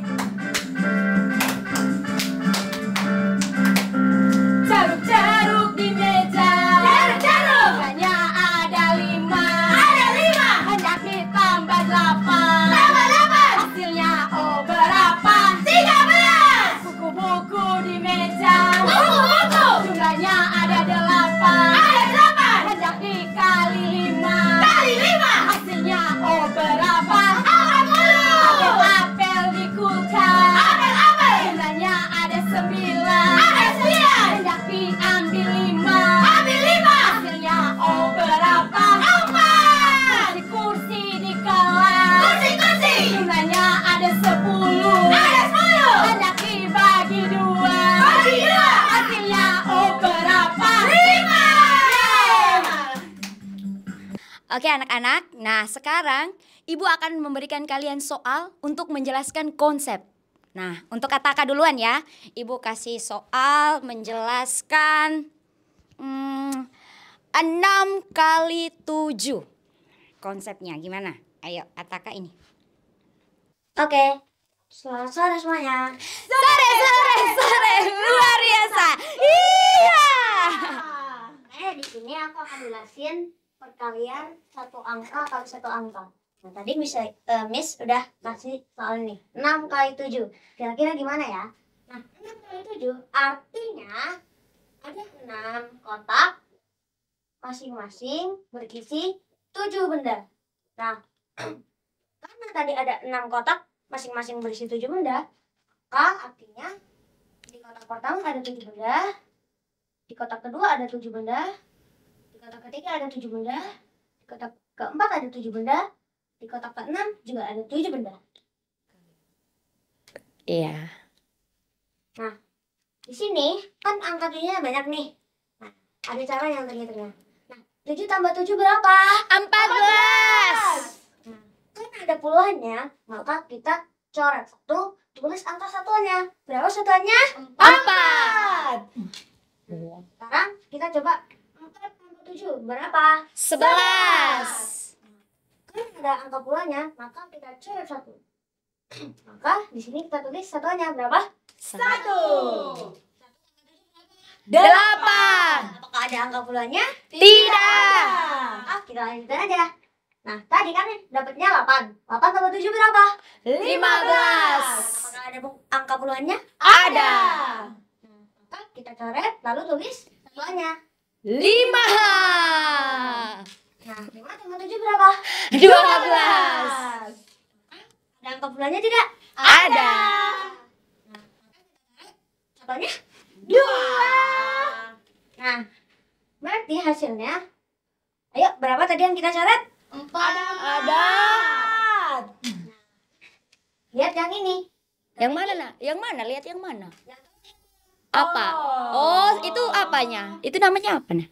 Jaruk-jaruk di meja. Jaruk-jaruk. Hanya ada 5. Ada 5. Hendak ditambah 8. Tambah 8. Hasilnya berapa? 13. Buku-buku di meja. Buku-buku. Jumlahnya ada 8. Ada 8. Hendak dikali 5. Kali 5. Hasilnya berapa? 40. Apel di kulkas. Apel. Jumlahnya ada 9. Ada 9. Hendak diambil 5. Ambil 5. Hasilnya berapa? 4. Kursi di kelas. Kursi. Jumlahnya ada 10. Ada 10. Hendak dibagi 2. Bagi 2. Hasilnya berapa? 5. Oke anak-anak, nah sekarang Ibu akan memberikan kalian soal untuk menjelaskan konsep. Nah, untuk kata-kata duluan ya. Ibu kasih soal menjelaskan 6 kali 7. Konsepnya gimana? Ayo, Ataka ini. Oke. Selamat sore semuanya. Sore, luar biasa. Iya. Di sini aku akan jelasin perkalian satu angka kali satu angka. Nah, tadi Miss udah kasih soal nih. 6 kali 7. Kira-kira gimana ya? Nah, 6 kali 7 artinya ada 6 kotak masing-masing berisi 7 benda. Nah, karena tadi ada 6 kotak masing-masing berisi 7 benda, maka artinya di kotak pertama ada 7 benda, di kotak kedua ada 7 benda, di kotak ketiga ada 7 benda, di kotak keempat ada 7 benda, di kotak keenam juga ada 7 benda. Iya. Nah, di sini kan angka 7-nya banyak nih. Nah, ada cara yang terhitungnya. Nah, 7 tambah 7 berapa? 14. Nah, kan ada puluhannya, maka kita coret satu, tulis angka satuannya. Berapa satuannya? 4. Sekarang kita coba 4 tambah 7 berapa? 11. Kan ada angka puluhannya, maka kita coret satu. Maka di sini kita tulis satuannya berapa? 8. Apakah ada angka puluhannya? Tidak. Maka kita lanjutkan aja. Nah, tadi kan dapatnya 8. 8 tambah 7 berapa? 15. Apakah ada angka puluhannya? Ada. Nah, maka kita coret lalu tulis satuannya. 5. Nah, 5 tambah 7 berapa? 12. Ada angka puluhannya tidak? Ada. Satuannya 2. Nah, berarti hasilnya, ayo berapa tadi yang kita coret? 4. Ada. Lihat yang ini. Yang mana, Nak? Yang mana? Lihat yang mana? Apa? Oh, itu apanya? Itu namanya apa, Nak?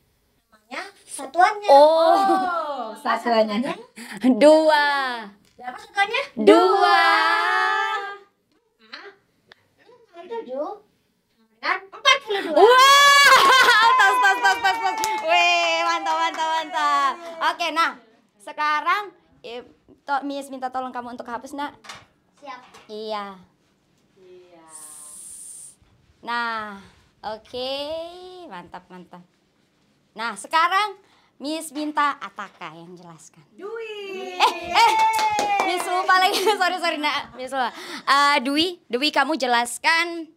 Namanya satuannya. Oh, Satuannya. 2. Berapa satuannya? 2. Nah, 6 kali 7 kan 42. Wow, tos. Wih, mantap. Oke, nah, sekarang Miss minta tolong kamu untuk hapus, Nak. Siap. Iya. Nah, oke, mantap. Nah, sekarang Miss minta Ataka yang jelaskan. Miss lupa lagi. sorry Nak. Miss lupa. Dwi, kamu jelaskan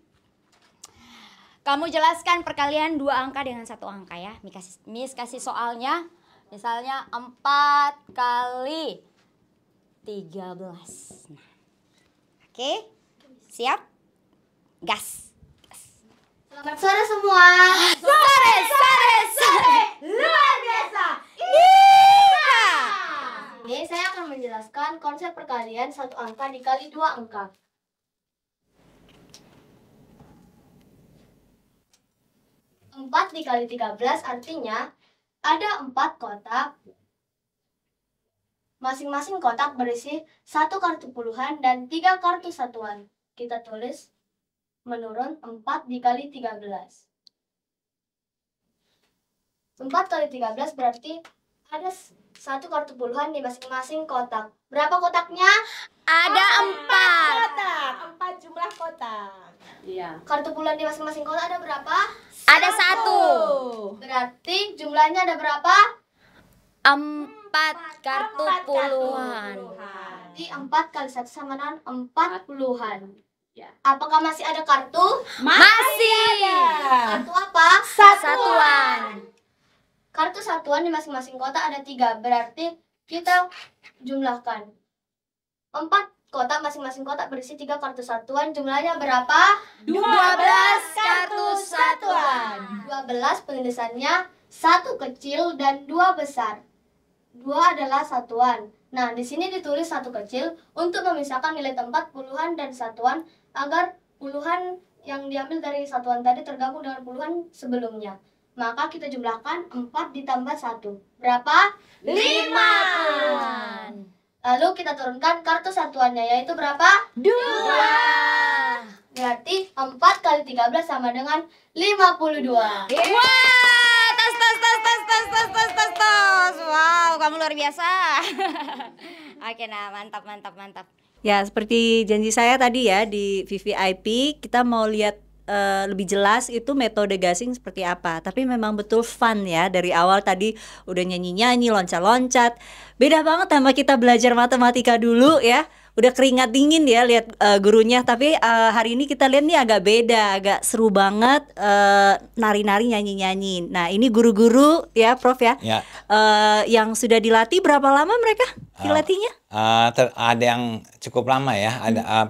perkalian 2 angka dengan 1 angka ya. Miss kasih soalnya. Misalnya 4 kali 13. Nah. Oke, siap? Gas. Selamat sore semua. Sore. Luar biasa. Iya. Ini saya akan menjelaskan konsep perkalian 1 angka dikali 2 angka. 4 dikali 13 artinya ada 4 kotak. Masing-masing kotak berisi 1 kartu puluhan dan 3 kartu satuan. Kita tulis menurun 4 dikali 13. 4 kali 13 berarti ada 1 kartu puluhan di masing-masing kotak. Berapa kotaknya? Ada 4. 4 jumlah kotak. Iya. Kartu puluhan di masing-masing kotak ada berapa? Ada 1. Berarti jumlahnya ada berapa? 4 kartu puluhan. Jadi 4 kali 1 sama dengan 4 puluhan. Apakah masih ada kartu? Masih. Kartu apa? Satuan. Kartu satuan di masing-masing kotak ada 3. Berarti kita jumlahkan. 4 kotak masing-masing kotak berisi 3 kartu satuan. Jumlahnya berapa? 12 kartu satuan. 12 penulisannya 1 kecil dan 2 besar. 2 adalah satuan. Nah, di sini ditulis 1 kecil untuk memisahkan nilai tempat puluhan dan satuan agar puluhan yang diambil dari satuan tadi tergabung dengan puluhan sebelumnya. Maka kita jumlahkan 4 ditambah 1. Berapa? 5. Lalu kita turunkan kartu satuannya, yaitu berapa? 2. Berarti 4 kali 13 sama dengan 52. Wah, tas. luar biasa. Oke, nah mantap mantap mantap. Ya, seperti janji saya tadi ya di VVIP, kita mau lihat lebih jelas itu metode gasing seperti apa. Tapi memang betul fun ya, dari awal tadi udah nyanyi-nyanyi, loncat-loncat. Beda banget sama kita belajar matematika dulu ya. Udah keringat dingin ya lihat gurunya. Tapi hari ini kita lihat nih agak beda, agak seru banget, nari-nari, nyanyi-nyanyi. Nah, ini guru-guru ya Prof ya, Ya. yang sudah dilatih. Berapa lama mereka dilatihnya? Ada yang cukup lama ya.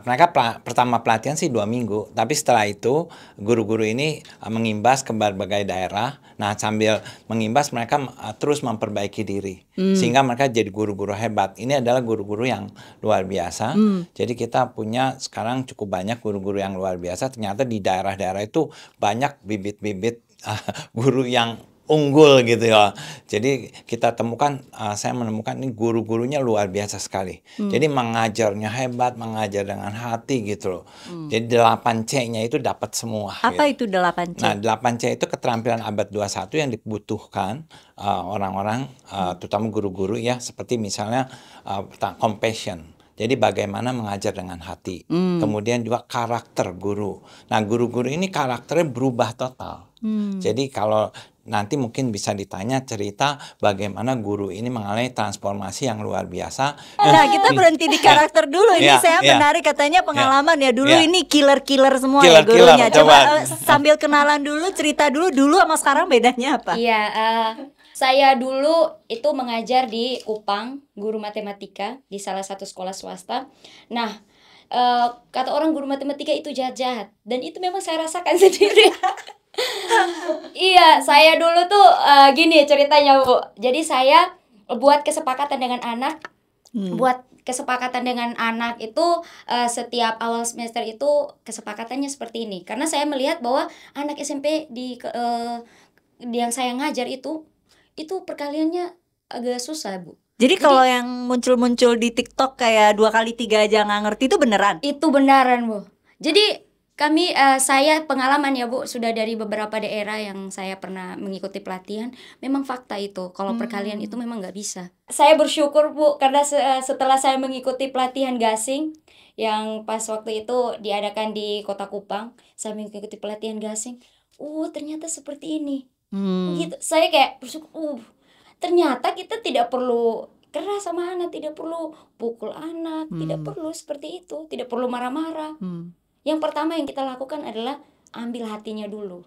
Mereka pertama pelatihan sih 2 minggu, tapi setelah itu guru-guru ini mengimbas ke berbagai daerah. Nah, sambil mengimbas mereka terus memperbaiki diri sehingga mereka jadi guru-guru hebat. Ini adalah guru-guru yang luar biasa. Jadi kita punya sekarang cukup banyak guru-guru yang luar biasa. Ternyata di daerah-daerah itu banyak bibit-bibit guru yang unggul gitu ya. Jadi kita temukan, saya menemukan ini guru-gurunya luar biasa sekali. Jadi mengajarnya hebat, mengajar dengan hati gitu loh. Jadi 8C-nya itu dapat semua. Apa gitu. itu 8C? Nah, 8C itu keterampilan abad 21 yang dibutuhkan orang-orang, terutama guru-guru ya, seperti misalnya compassion. Jadi bagaimana mengajar dengan hati. Kemudian juga karakter guru. Nah, guru-guru ini karakternya berubah total. Jadi kalau nanti mungkin bisa ditanya cerita bagaimana guru ini mengalami transformasi yang luar biasa. Nah, kita berhenti di karakter dulu. Ini saya menarik katanya pengalaman ya. Dulu ini killer-killer semua ya gurunya. Coba sambil kenalan dulu, cerita dulu sama sekarang bedanya apa? Iya, saya dulu itu mengajar di Kupang, guru matematika di salah satu sekolah swasta. Nah, kata orang guru matematika itu jahat-jahat, dan itu memang saya rasakan sendiri. Iya, saya dulu tuh gini ceritanya Bu. Jadi saya buat kesepakatan dengan anak, itu setiap awal semester itu kesepakatannya seperti ini. Karena saya melihat bahwa anak SMP yang saya ngajar itu perkaliannya agak susah Bu. Jadi kalau yang muncul-muncul di TikTok kayak 2 kali 3 aja nggak ngerti itu beneran? Itu beneran Bu. Jadi saya pengalaman ya Bu, sudah dari beberapa daerah yang saya pernah mengikuti pelatihan, memang fakta itu kalau perkalian itu memang nggak bisa. Saya bersyukur Bu, karena setelah saya mengikuti pelatihan gasing yang pas waktu itu diadakan di Kota Kupang, saya mengikuti pelatihan gasing. Ternyata seperti ini. Gitu. Saya kayak bersyukur, ternyata kita tidak perlu keras sama anak, tidak perlu pukul anak, tidak perlu seperti itu, tidak perlu marah-marah. Yang pertama yang kita lakukan adalah ambil hatinya dulu.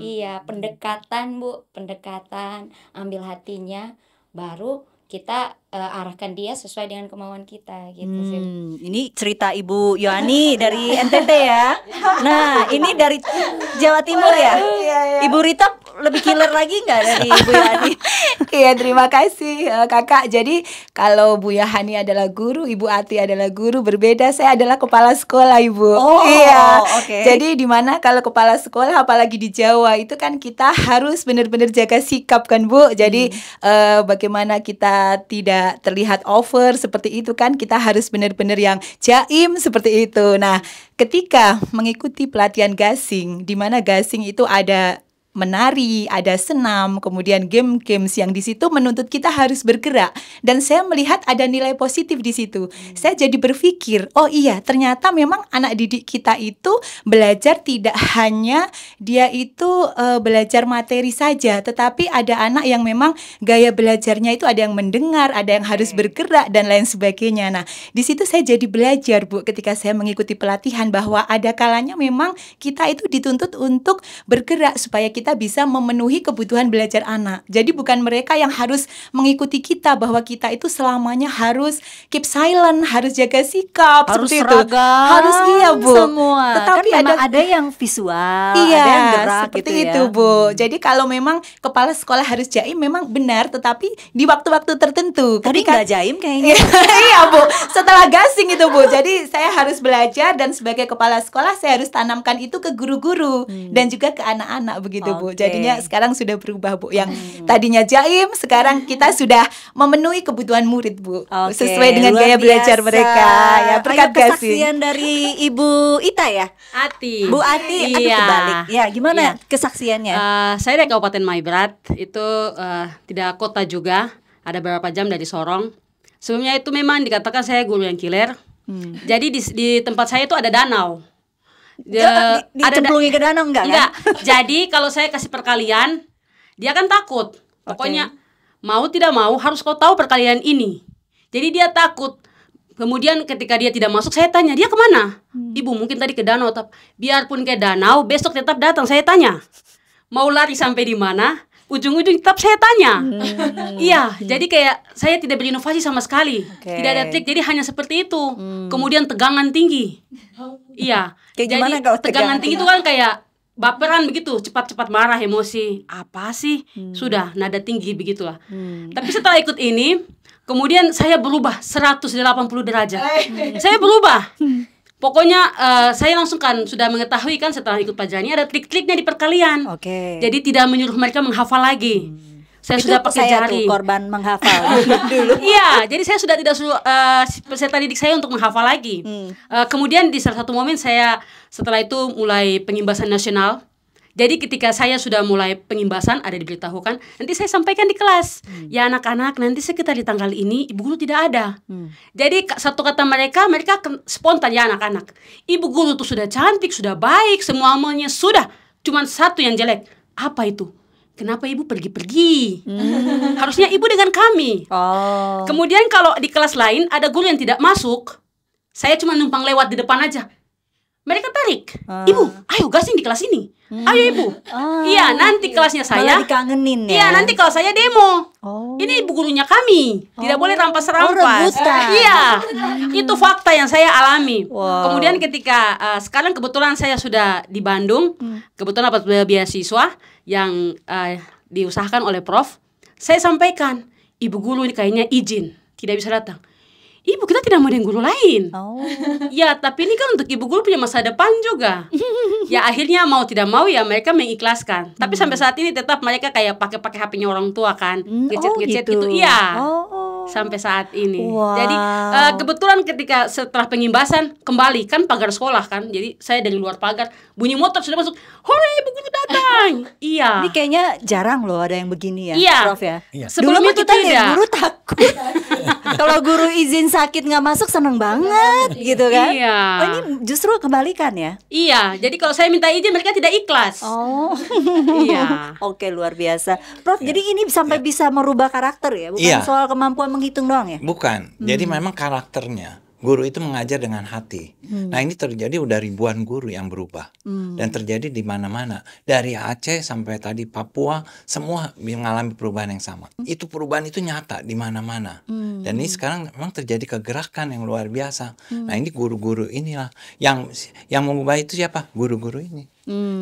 Iya, pendekatan Bu, ambil hatinya, baru kita arahkan dia sesuai dengan kemauan kita gitu sih. Ini cerita Ibu Yohani dari NTT ya. Nah, ini dari Jawa Timur ya. Ibu Rita lebih killer lagi nggak dari Ibu Yohani? Iya, terima kasih Kakak. Jadi kalau Bu Yohani adalah guru, Ibu Ati adalah guru, berbeda. Saya adalah kepala sekolah Ibu. Iya. Okay. Jadi di mana kalau kepala sekolah, apalagi di Jawa itu kan kita harus benar-benar jaga sikap kan Bu. Jadi bagaimana kita tidak terlihat over seperti itu kan, kita harus benar-benar yang jaim seperti itu. Nah, ketika mengikuti pelatihan gasing, di mana gasing itu ada menari, ada senam, kemudian game-games yang di situ menuntut kita harus bergerak, dan saya melihat ada nilai positif di situ. Saya jadi berpikir, oh iya, ternyata memang anak didik kita itu belajar tidak hanya dia itu belajar materi saja, tetapi ada anak yang memang gaya belajarnya itu ada yang mendengar, ada yang harus bergerak dan lain sebagainya. Nah, di situ saya jadi belajar Bu, ketika saya mengikuti pelatihan bahwa ada kalanya memang kita itu dituntut untuk bergerak supaya kita bisa memenuhi kebutuhan belajar anak. Jadi bukan mereka yang harus mengikuti kita bahwa kita itu selamanya harus keep silent, harus jaga sikap, Harus seperti seragam, itu. Harus iya Bu. semua. Tetapi Kan memang ada yang visual, iya, ada yang gerak seperti gitu itu ya. Bu. Jadi kalau memang kepala sekolah harus jaim memang benar, tetapi di waktu-waktu tertentu. Tadi Ketika nggak jaim kayaknya. iya Bu, setelah gasing itu Bu. Jadi saya harus belajar, dan sebagai kepala sekolah saya harus tanamkan itu ke guru-guru dan juga ke anak-anak begitu Bu. Oke. Jadinya sekarang sudah berubah Bu. Yang tadinya jaim, sekarang kita sudah memenuhi kebutuhan murid Bu. Oke, Sesuai dengan luar gaya belajar biasa. mereka. Ya, berkat Ayo gasing. kesaksian dari Ibu Ita ya. Ati. Bu Ati, aduh Iya. kebalik. Ya, gimana Iya. kesaksiannya? Saya dari Kabupaten Maibrat, itu tidak kota juga, ada beberapa jam dari Sorong. Sebelumnya itu memang dikatakan saya guru yang killer. Jadi di tempat saya itu ada danau. Dicemplungi ke danau enggak kan? Enggak. Jadi kalau saya kasih perkalian, dia kan takut. Pokoknya mau tidak mau harus kau tahu perkalian ini. Jadi dia takut. Kemudian ketika dia tidak masuk, saya tanya, dia kemana? Ibu mungkin tadi ke danau. Biarpun ke danau, besok tetap datang. Saya tanya, mau lari sampai di mana? Ujung-ujung tetap saya tanya. Iya, jadi kayak saya tidak berinovasi sama sekali. Tidak ada trik, jadi hanya seperti itu. Kemudian tegangan tinggi. Iya. Kayak Jadi gimana kalau tegangan tinggi itu kan kayak baperan begitu, cepat-cepat marah, emosi. Apa sih? Sudah, nada tinggi begitulah. Tapi setelah ikut ini, kemudian saya berubah 180 derajat. Saya berubah. Pokoknya saya langsung kan sudah mengetahui kan setelah ikut Pak Jani ada trik-triknya di perkalian. Jadi tidak menyuruh mereka menghafal lagi. Saya Itu sudah pakai saya jari. tuh korban menghafal dulu. Iya, jadi saya sudah tidak suruh peserta didik saya untuk menghafal lagi. Kemudian di salah satu momen saya setelah itu mulai pengimbasan nasional. Jadi ketika saya sudah mulai pengimbasan, ada diberitahukan, nanti saya sampaikan di kelas. Ya anak-anak, nanti sekitar di tanggal ini ibu guru tidak ada. Jadi satu kata mereka spontan, ya anak-anak. Ibu guru tuh sudah cantik, sudah baik, semuanya sudah. Cuman satu yang jelek. Apa itu? Kenapa ibu pergi-pergi? Harusnya ibu dengan kami. Kemudian kalau di kelas lain ada guru yang tidak masuk, saya cuma numpang lewat di depan aja. Mereka tarik, ibu, ayo gasing di kelas ini. Ayo ibu. Iya, nanti kelasnya saya. Malah dikangenin ya. Iya, nanti kalau saya demo. Ini ibu gurunya kami. Tidak boleh rampas-rampas. Iya. Itu fakta yang saya alami. Kemudian ketika sekarang kebetulan saya sudah di Bandung, kebetulan dapat beasiswa yang diusahakan oleh Prof. Saya sampaikan, ibu guru ini kayaknya izin, tidak bisa datang. Ibu, kita tidak mau dengan guru lain. Ya, tapi ini kan untuk ibu guru punya masa depan juga. Ya akhirnya mau tidak mau ya mereka mengikhlaskan. Tapi sampai saat ini tetap mereka kayak pakai HP-nya orang tua kan, ngechat gitu. Iya. Sampai saat ini. Jadi kebetulan ketika setelah pengimbasan kembali kan pagar sekolah kan. Jadi saya dari luar pagar bunyi motor sudah masuk. Hore, ibu guru datang. Iya. Ini kayaknya jarang loh ada yang begini ya, Iya. Prof ya. Sebelum Dulu itu kita lihat tidak. guru takut. Kalau guru izin sakit nggak masuk seneng banget gitu kan. Iya. Oh ini justru kebalikan ya. Iya. Jadi kalau saya minta izin mereka tidak ikhlas. Iya. Oke, luar biasa. Prof, jadi ini sampai bisa merubah karakter ya, bukan Iya. soal kemampuan menghitung doang ya? Bukan. Jadi memang karakternya. Guru itu mengajar dengan hati. Nah ini terjadi udah ribuan guru yang berubah. Dan terjadi di mana-mana. Dari Aceh sampai tadi Papua, semua mengalami perubahan yang sama. Itu perubahan itu nyata di mana-mana. Dan ini sekarang memang terjadi kegerakan yang luar biasa. Nah ini guru-guru inilah. Yang mengubah itu siapa? Guru-guru ini.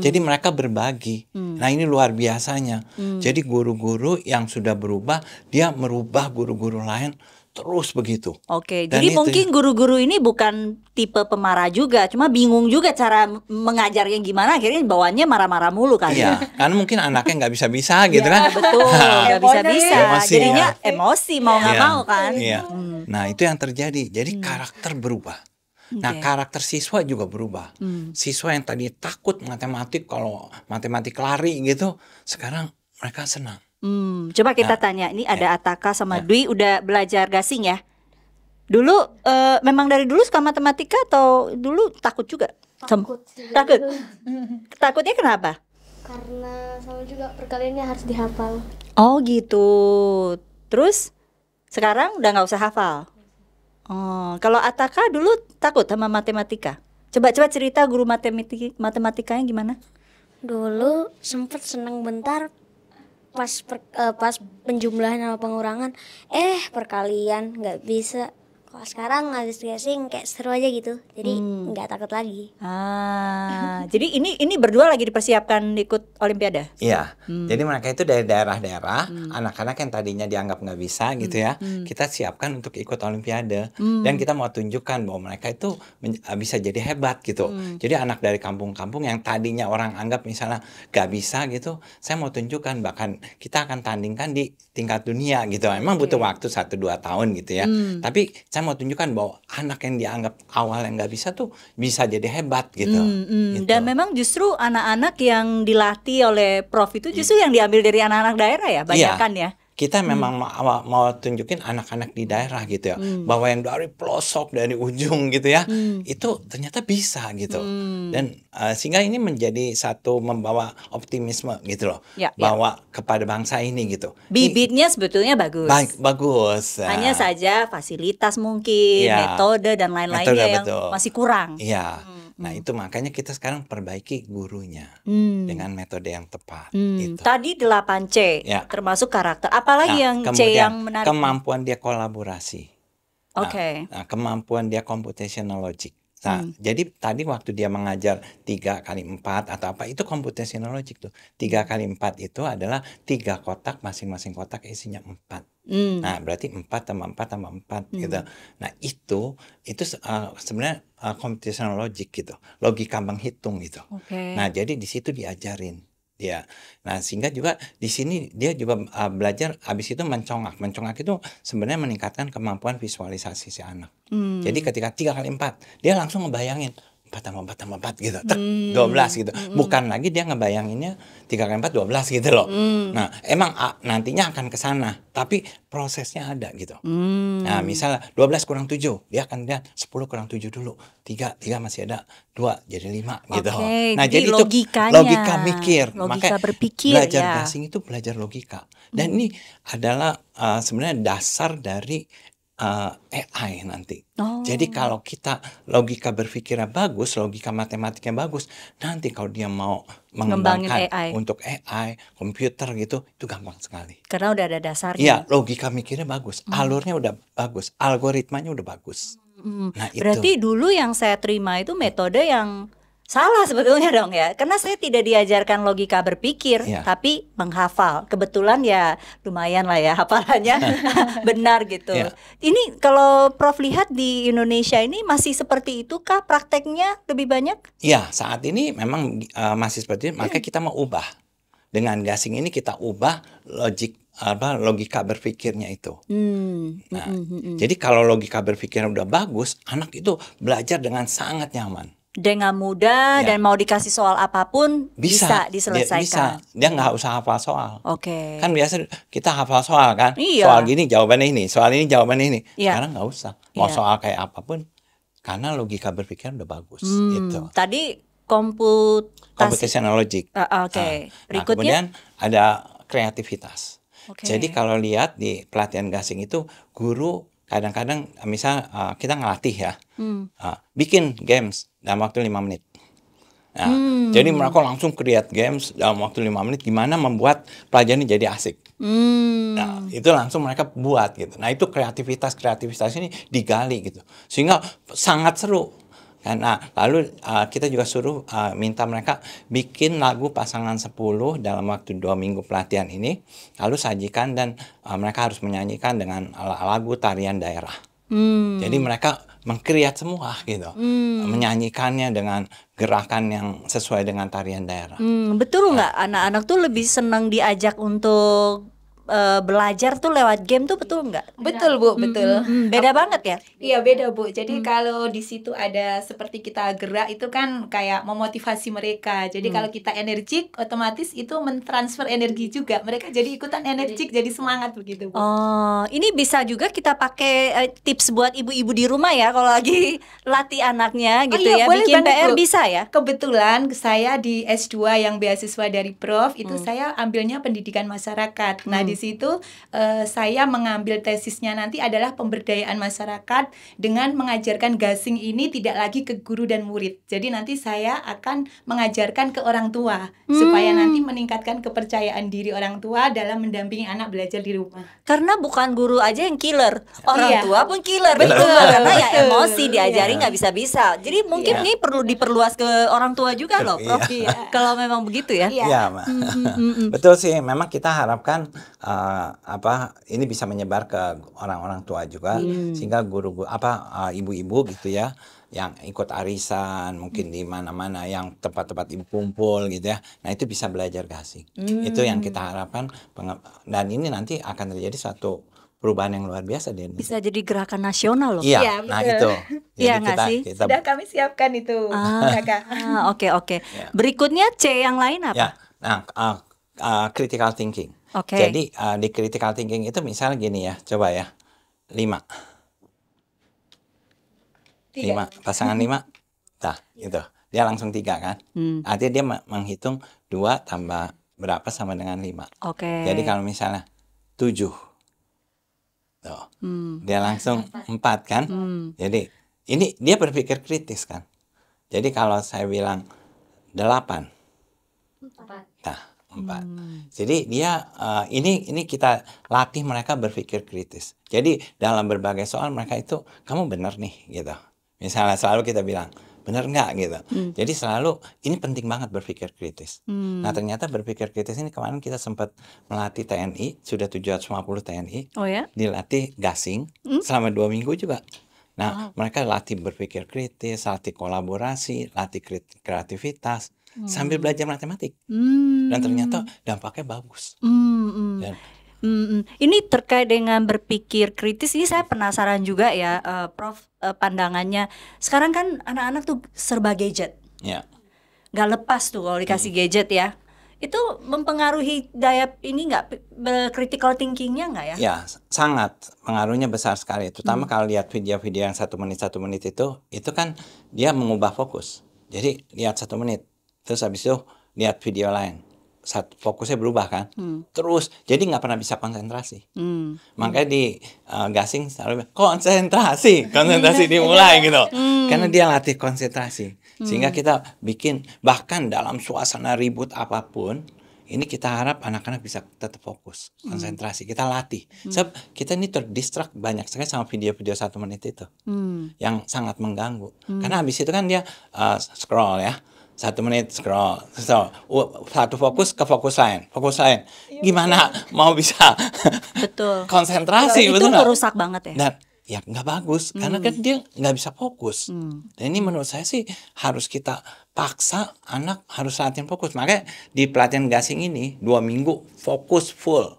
Jadi mereka berbagi. Nah ini luar biasanya. Jadi guru-guru yang sudah berubah, dia merubah guru-guru lain terus begitu. Oke, Dan jadi itu mungkin guru-guru ini bukan tipe pemarah juga, cuma bingung juga cara mengajarnya gimana, akhirnya bawaannya marah-marah mulu kali Iya, ya. karena mungkin anaknya nggak bisa-bisa gitu kan. Betul, nggak bisa-bisa. Emosi, Jadinya ya. emosi mau nggak Iya, mau kan. Iya. Nah itu yang terjadi. Jadi karakter berubah. Nah karakter siswa juga berubah. Siswa yang tadi takut matematik, kalau matematik lari gitu, sekarang mereka senang. Coba kita tanya, ini ada Ataka sama Dwi udah belajar gasing ya? Dulu memang dari dulu suka matematika atau dulu takut juga? Takut sih. Takut? Takutnya kenapa? Karena sama juga perkaliannya harus dihafal. Oh gitu. Terus sekarang udah nggak usah hafal. Oh, kalau Ataka dulu takut sama matematika. Coba cerita guru matematikanya gimana? Dulu sempet seneng bentar pas penjumlahan sama pengurangan, perkalian nggak bisa. Kalau sekarang habis gasing kayak seru aja gitu, jadi nggak takut lagi. Jadi ini berdua lagi dipersiapkan ikut Olimpiade. Iya, jadi mereka itu dari daerah-daerah, anak-anak yang tadinya dianggap nggak bisa gitu ya, kita siapkan untuk ikut Olimpiade, dan kita mau tunjukkan bahwa mereka itu bisa jadi hebat gitu. Jadi anak dari kampung-kampung yang tadinya orang anggap misalnya nggak bisa gitu, saya mau tunjukkan bahkan kita akan tandingkan di tingkat dunia gitu. Emang butuh waktu 1-2 tahun gitu ya, tapi saya mau tunjukkan bahwa anak yang dianggap awal yang nggak bisa tuh bisa jadi hebat gitu. Gitu. Dan memang justru anak-anak yang dilatih oleh Prof itu justru yang diambil dari anak-anak daerah ya, banyak kan ya. kita memang mau tunjukin anak-anak di daerah gitu ya, bahwa yang dari pelosok, dari ujung gitu ya, itu ternyata bisa gitu. Dan sehingga ini menjadi satu membawa optimisme gitu loh, Ya, bahwa kepada bangsa ini gitu. Bibitnya sebetulnya bagus. Bagus. Hanya saja fasilitas mungkin, Iya. metode dan lain-lainnya Metode, yang betul. masih kurang. Iya. Nah, itu makanya kita sekarang perbaiki gurunya dengan metode yang tepat gitu. Tadi 8C, Ya. termasuk karakter. Apalagi yang C kemudian yang menarik? kemampuan dia kolaborasi. Oke. Nah, kemampuan dia computational logic. Nah, jadi tadi waktu dia mengajar 3x4 atau apa, itu computational logic tuh. 3x4 itu adalah 3 kotak, masing-masing kotak isinya 4. Nah, berarti 4 tambah 4 tambah 4 gitu. Nah, itu sebenarnya computational logic gitu. Logika menghitung gitu. Oke. Nah, jadi di situ diajarin dia. Nah, sehingga juga di sini dia juga belajar, habis itu mencongak. Mencongak itu sebenarnya meningkatkan kemampuan visualisasi si anak. Jadi ketika 3x4, dia langsung ngebayangin 4 tambah 4 tambah 4 gitu. 12 gitu. Bukan lagi dia ngebayanginnya 3x4 12 gitu loh. Nah, emang nantinya akan ke sana, tapi prosesnya ada gitu. Nah, misalnya 12 kurang 7, dia akan lihat 10 kurang 7 dulu. 3 masih ada 2 jadi 5 gitu. Oke, Nah, jadi jadi itu logikanya, logika mikir. logika Makanya berpikir, belajar ya. gasing itu belajar logika. Dan ini adalah sebenarnya dasar dari AI nanti. Jadi kalau kita logika berpikirnya bagus, logika matematiknya bagus, nanti kalau dia mau Ngembangin mengembangkan AI. untuk AI, komputer gitu, itu gampang sekali. Karena udah ada dasarnya. Iya, logika mikirnya bagus, alurnya udah bagus, algoritmanya udah bagus. Nah, Berarti dulu yang saya terima itu metode yang salah sebetulnya dong ya. Karena saya tidak diajarkan logika berpikir, Iya. tapi menghafal. Kebetulan ya lumayan lah ya hafalannya benar gitu. Iya. Ini kalau Prof lihat di Indonesia ini masih seperti itu kah prakteknya lebih banyak? Iya, saat ini memang masih seperti itu, makanya kita mau ubah. Dengan gasing ini kita ubah logika berpikirnya itu. Nah, jadi kalau logika berpikirnya udah bagus, anak itu belajar dengan sangat nyaman. Dengan mudah Ya. dan mau dikasih soal apapun bisa Dia diselesaikan. Dia nggak usah hafal soal. Oke. Kan biasa kita hafal soal kan, Iya. soal gini jawabannya ini, soal ini jawabannya ini. Iya. Sekarang nggak usah, mau Iya. soal kayak apapun, karena logika berpikir udah bagus gitu. Tadi komputasi. Computational logic. Oke. Nah, Berikutnya. kemudian ada kreativitas. Oke. Jadi kalau lihat di pelatihan gasing itu, guru kadang-kadang misal kita ngelatih ya, bikin games dalam waktu 5 menit. Nah, jadi mereka langsung create games dalam waktu 5 menit, gimana membuat pelajaran ini jadi asik. Nah, itu langsung mereka buat gitu. Nah, itu kreativitas ini digali gitu, sehingga sangat seru. Nah, lalu kita juga suruh minta mereka bikin lagu pasangan 10 dalam waktu 2 minggu pelatihan ini, lalu sajikan dan mereka harus menyanyikan dengan lagu tarian daerah. Jadi mereka mengkreat semua gitu, menyanyikannya dengan gerakan yang sesuai dengan tarian daerah. Betul nggak anak-anak tuh lebih senang diajak untuk belajar tuh lewat game tuh, betul nggak? Betul Bu, betul. Beda banget ya. Iya beda Bu. Jadi kalau di situ ada seperti kita gerak itu kan kayak memotivasi mereka. Jadi kalau kita energik, otomatis itu mentransfer energi juga. Mereka jadi ikutan energik, jadi semangat begitu Bu. Oh, ini bisa juga kita pakai tips buat ibu-ibu di rumah ya kalau lagi latih anaknya gitu iya, ya, boleh bikin banget, PR Bu. bisa ya. Kebetulan saya di S2 yang beasiswa dari Prof itu saya ambilnya pendidikan masyarakat. Nah, di situ saya mengambil tesisnya nanti adalah pemberdayaan masyarakat dengan mengajarkan gasing ini tidak lagi ke guru dan murid. Jadi nanti saya akan mengajarkan ke orang tua supaya nanti meningkatkan kepercayaan diri orang tua dalam mendampingi anak belajar di rumah. Karena bukan guru aja yang killer, orang Iya. tua pun killer di Betul, rumah karena ya betul. emosi diajari Iya. nggak bisa-bisa. Jadi mungkin ini perlu diperluas ke orang tua juga loh, Prof. Iya. Kalau memang begitu ya. Iya, Mbak. Betul sih. Memang kita harapkan ini bisa menyebar ke orang-orang tua juga, sehingga guru ibu-ibu gitu ya, yang ikut arisan mungkin di mana-mana, yang tempat-tempat ibu kumpul gitu ya. Nah, itu bisa belajar gasing. Itu yang kita harapkan, dan ini nanti akan terjadi suatu perubahan yang luar biasa di Indonesia. Bisa jadi gerakan nasional loh. Iya, Iya, nah betul. itu. Iya Jadi nggak sih? kita Sudah kami siapkan itu, Kakak. Oke. Berikutnya C yang lain apa? ya. Nah, critical thinking. Oke. Jadi di critical thinking itu misalnya gini ya, coba ya, 5. 5, pasangan 5, nah itu dia langsung 3 kan. Artinya dia menghitung 2 tambah berapa sama dengan 5. Oke. Jadi kalau misalnya 7, tuh, dia langsung 4 kan. Jadi ini dia berpikir kritis kan. Jadi kalau saya bilang 8, nah 4. Jadi dia ini kita latih mereka berpikir kritis. Jadi dalam berbagai soal mereka itu, kamu benar nih gitu. Misalnya selalu kita bilang, benar nggak gitu. Jadi selalu ini penting banget berpikir kritis. Nah ternyata berpikir kritis ini kemarin kita sempat melatih TNI, sudah 750 TNI, Oh ya? dilatih gasing selama 2 minggu juga. Nah mereka latih berpikir kritis, latih kolaborasi, latih kreativitas, sambil belajar matematik. Dan ternyata dampaknya bagus. Dan Ini terkait dengan berpikir kritis, ini saya penasaran juga ya, Prof, pandangannya. Sekarang kan anak-anak tuh serba gadget, ya, nggak lepas tuh kalau dikasih gadget ya. Itu mempengaruhi daya ini nggak, critical thinkingnya nggak ya? ya sangat pengaruhnya besar sekali. Terutama kalau lihat video-video yang 1 menit itu kan dia mengubah fokus. Jadi lihat 1 menit, terus habis itu lihat video lain. Fokusnya berubah kan, terus jadi nggak pernah bisa konsentrasi. Makanya di gasing selalu konsentrasi dimulai gitu, karena dia latih konsentrasi. Sehingga kita bikin bahkan dalam suasana ribut apapun, ini kita harap anak-anak bisa tetap fokus, konsentrasi. Kita latih. Sebab kita ini terdistract banyak sekali sama video-video 1 menit itu, yang sangat mengganggu. Karena habis itu kan dia scroll ya. 1 menit scroll, satu fokus ke fokus lain. Gimana mau bisa Betul. konsentrasi? Itu Betul nggak? merusak banget ya. Dan ya nggak bagus, karena kan dia nggak bisa fokus. Dan ini menurut saya sih harus kita paksa anak harus latihan fokus. Makanya di pelatihan gasing ini 2 minggu fokus full,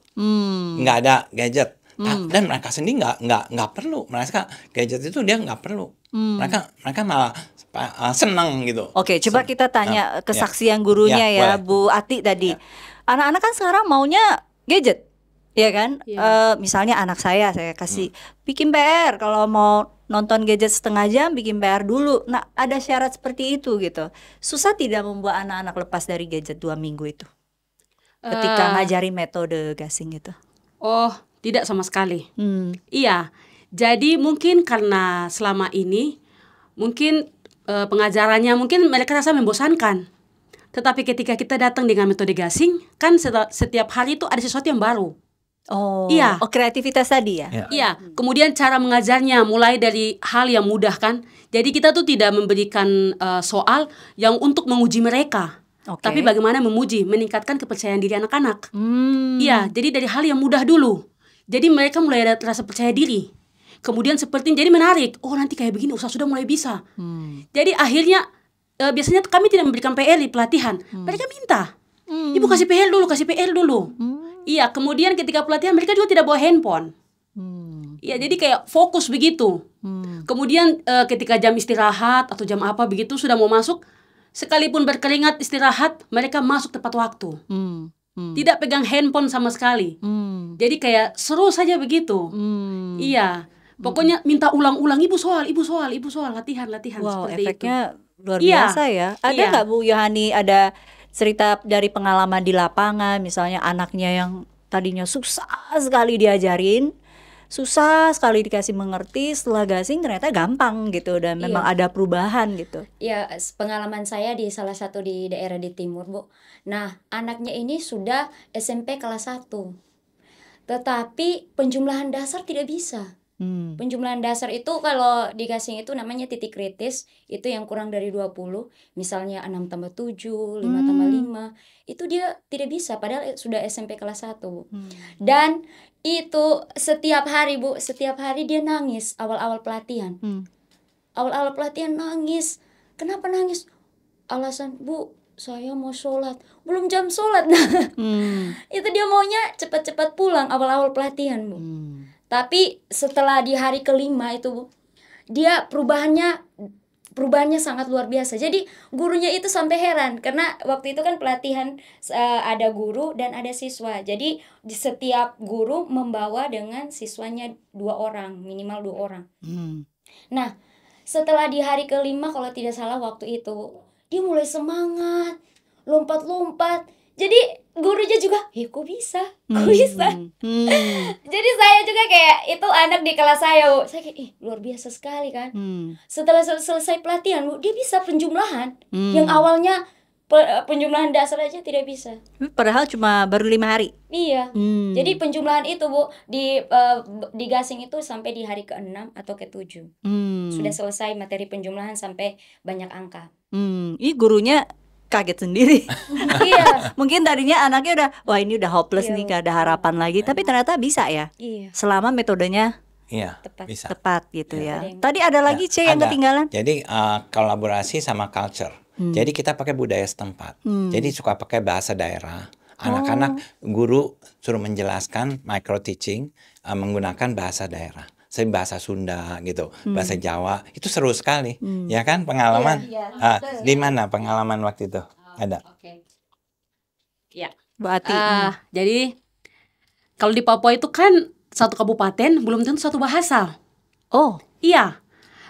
nggak ada gadget. Dan mereka sendiri nggak perlu, mereka gadget itu dia nggak perlu. Mereka malah senang gitu. Oke, coba kita tanya kesaksian gurunya ya, boleh. Bu Ati tadi. Anak-anak kan sekarang maunya gadget, ya kan? Misalnya anak saya kasih bikin PR, kalau mau nonton gadget setengah jam, bikin PR dulu. Nah, ada syarat seperti itu gitu. Susah tidak membuat anak-anak lepas dari gadget 2 minggu itu? Ketika ngajarin metode gasing itu. Oh, tidak sama sekali. Iya. Jadi mungkin karena selama ini mungkin pengajarannya mungkin mereka rasa membosankan. Tetapi ketika kita datang dengan metode gasing, kan setiap hari itu ada sesuatu yang baru. Oh, Iya. Kreativitas tadi ya? Iya, kemudian cara mengajarnya mulai dari hal yang mudah kan. Jadi kita tuh tidak memberikan soal yang untuk menguji mereka. Tapi bagaimana meningkatkan kepercayaan diri anak-anak. Iya, jadi dari hal yang mudah dulu. Jadi mereka mulai ada rasa percaya diri. Kemudian seperti jadi menarik. Oh, nanti kayak begini sudah mulai bisa. Jadi akhirnya biasanya kami tidak memberikan PR di pelatihan. Mereka minta. Ibu kasih PR dulu. Iya, kemudian ketika pelatihan mereka juga tidak bawa handphone. Iya, jadi kayak fokus begitu. Kemudian ketika jam istirahat atau jam apa begitu sudah mau masuk, sekalipun berkeringat istirahat, mereka masuk tepat waktu. Tidak pegang handphone sama sekali. Jadi kayak seru saja begitu. Iya. Pokoknya minta ulang-ulang, ibu soal, latihan Wow, seperti efeknya itu. luar Iya. biasa ya. Ada nggak Bu Yohani, ada cerita dari pengalaman di lapangan, misalnya anaknya yang tadinya susah sekali diajarin, susah sekali dikasih mengerti, setelah gasing ternyata gampang gitu dan memang ada perubahan gitu. Ya, pengalaman saya di salah satu di daerah di timur, Bu. Nah, anaknya ini sudah SMP kelas 1. Tetapi penjumlahan dasar tidak bisa. Penjumlahan dasar itu kalau di gasing itu namanya titik kritis, itu yang kurang dari 20, misalnya 6 tambah 7, 5 tambah 5, itu dia tidak bisa padahal sudah SMP kelas 1. Dan itu setiap hari, Bu, setiap hari dia nangis awal-awal pelatihan. Awal-awal pelatihan nangis. Kenapa nangis? Alasan, Bu, saya mau sholat. Belum jam sholat. Itu dia maunya cepat-cepat pulang awal-awal pelatihan, Bu. Tapi setelah di hari kelima itu, Bu, dia perubahannya perubahannya sangat luar biasa. Jadi gurunya itu sampai heran karena waktu itu kan pelatihan ada guru dan ada siswa. Jadi di setiap guru membawa dengan siswanya 2 orang, minimal 2 orang. Nah, setelah di hari kelima kalau tidak salah waktu itu, dia mulai semangat, lompat-lompat. Jadi gurunya juga, kok bisa? Kok bisa? Jadi saya juga kayak, itu anak di kelas saya, Bu. Saya kayak, luar biasa sekali kan. Setelah selesai pelatihan, Bu, dia bisa penjumlahan. Yang awalnya penjumlahan dasar aja tidak bisa. Padahal cuma baru 5 hari. Iya. Jadi penjumlahan itu, Bu, di gasing itu sampai di hari ke-6 atau ke-7. Sudah selesai materi penjumlahan sampai banyak angka. Ini gurunya kaget sendiri. Iya. Mungkin tadinya anaknya udah, wah ini udah hopeless nih, gak ada harapan lagi. Tapi ternyata bisa ya. Iya. Selama metodenya Tepat. tepat gitu Iya. ya. Tadi ada lagi C yang Ada. ketinggalan. Jadi kolaborasi sama culture. Jadi kita pakai budaya setempat. Jadi suka pakai bahasa daerah. Anak-anak guru suruh menjelaskan micro teaching menggunakan bahasa daerah. Bahasa Sunda gitu, bahasa Jawa, itu seru sekali, ya kan pengalaman? Di mana pengalaman waktu itu? Ada? Ya. Bu Ati. Jadi kalau di Papua itu kan satu kabupaten belum tentu satu bahasa. Oh, Iya.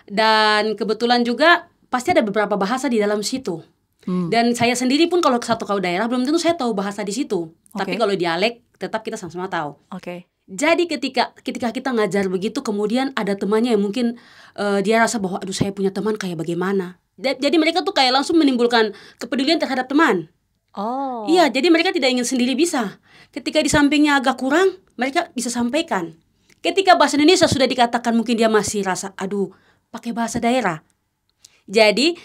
Dan kebetulan juga pasti ada beberapa bahasa di dalam situ. Dan saya sendiri pun kalau ke satu daerah belum tentu saya tahu bahasa di situ. Tapi kalau dialek tetap kita sama-sama tahu. oke. Jadi ketika kita ngajar begitu, kemudian ada temannya yang mungkin dia rasa bahwa aduh saya punya teman kayak bagaimana. Jadi mereka tuh kayak langsung menimbulkan kepedulian terhadap teman. Oh. Iya, jadi mereka tidak ingin sendiri bisa. Ketika di sampingnya agak kurang, mereka bisa sampaikan. Ketika bahasa Indonesia sudah dikatakan mungkin dia masih rasa aduh pakai bahasa daerah. Jadi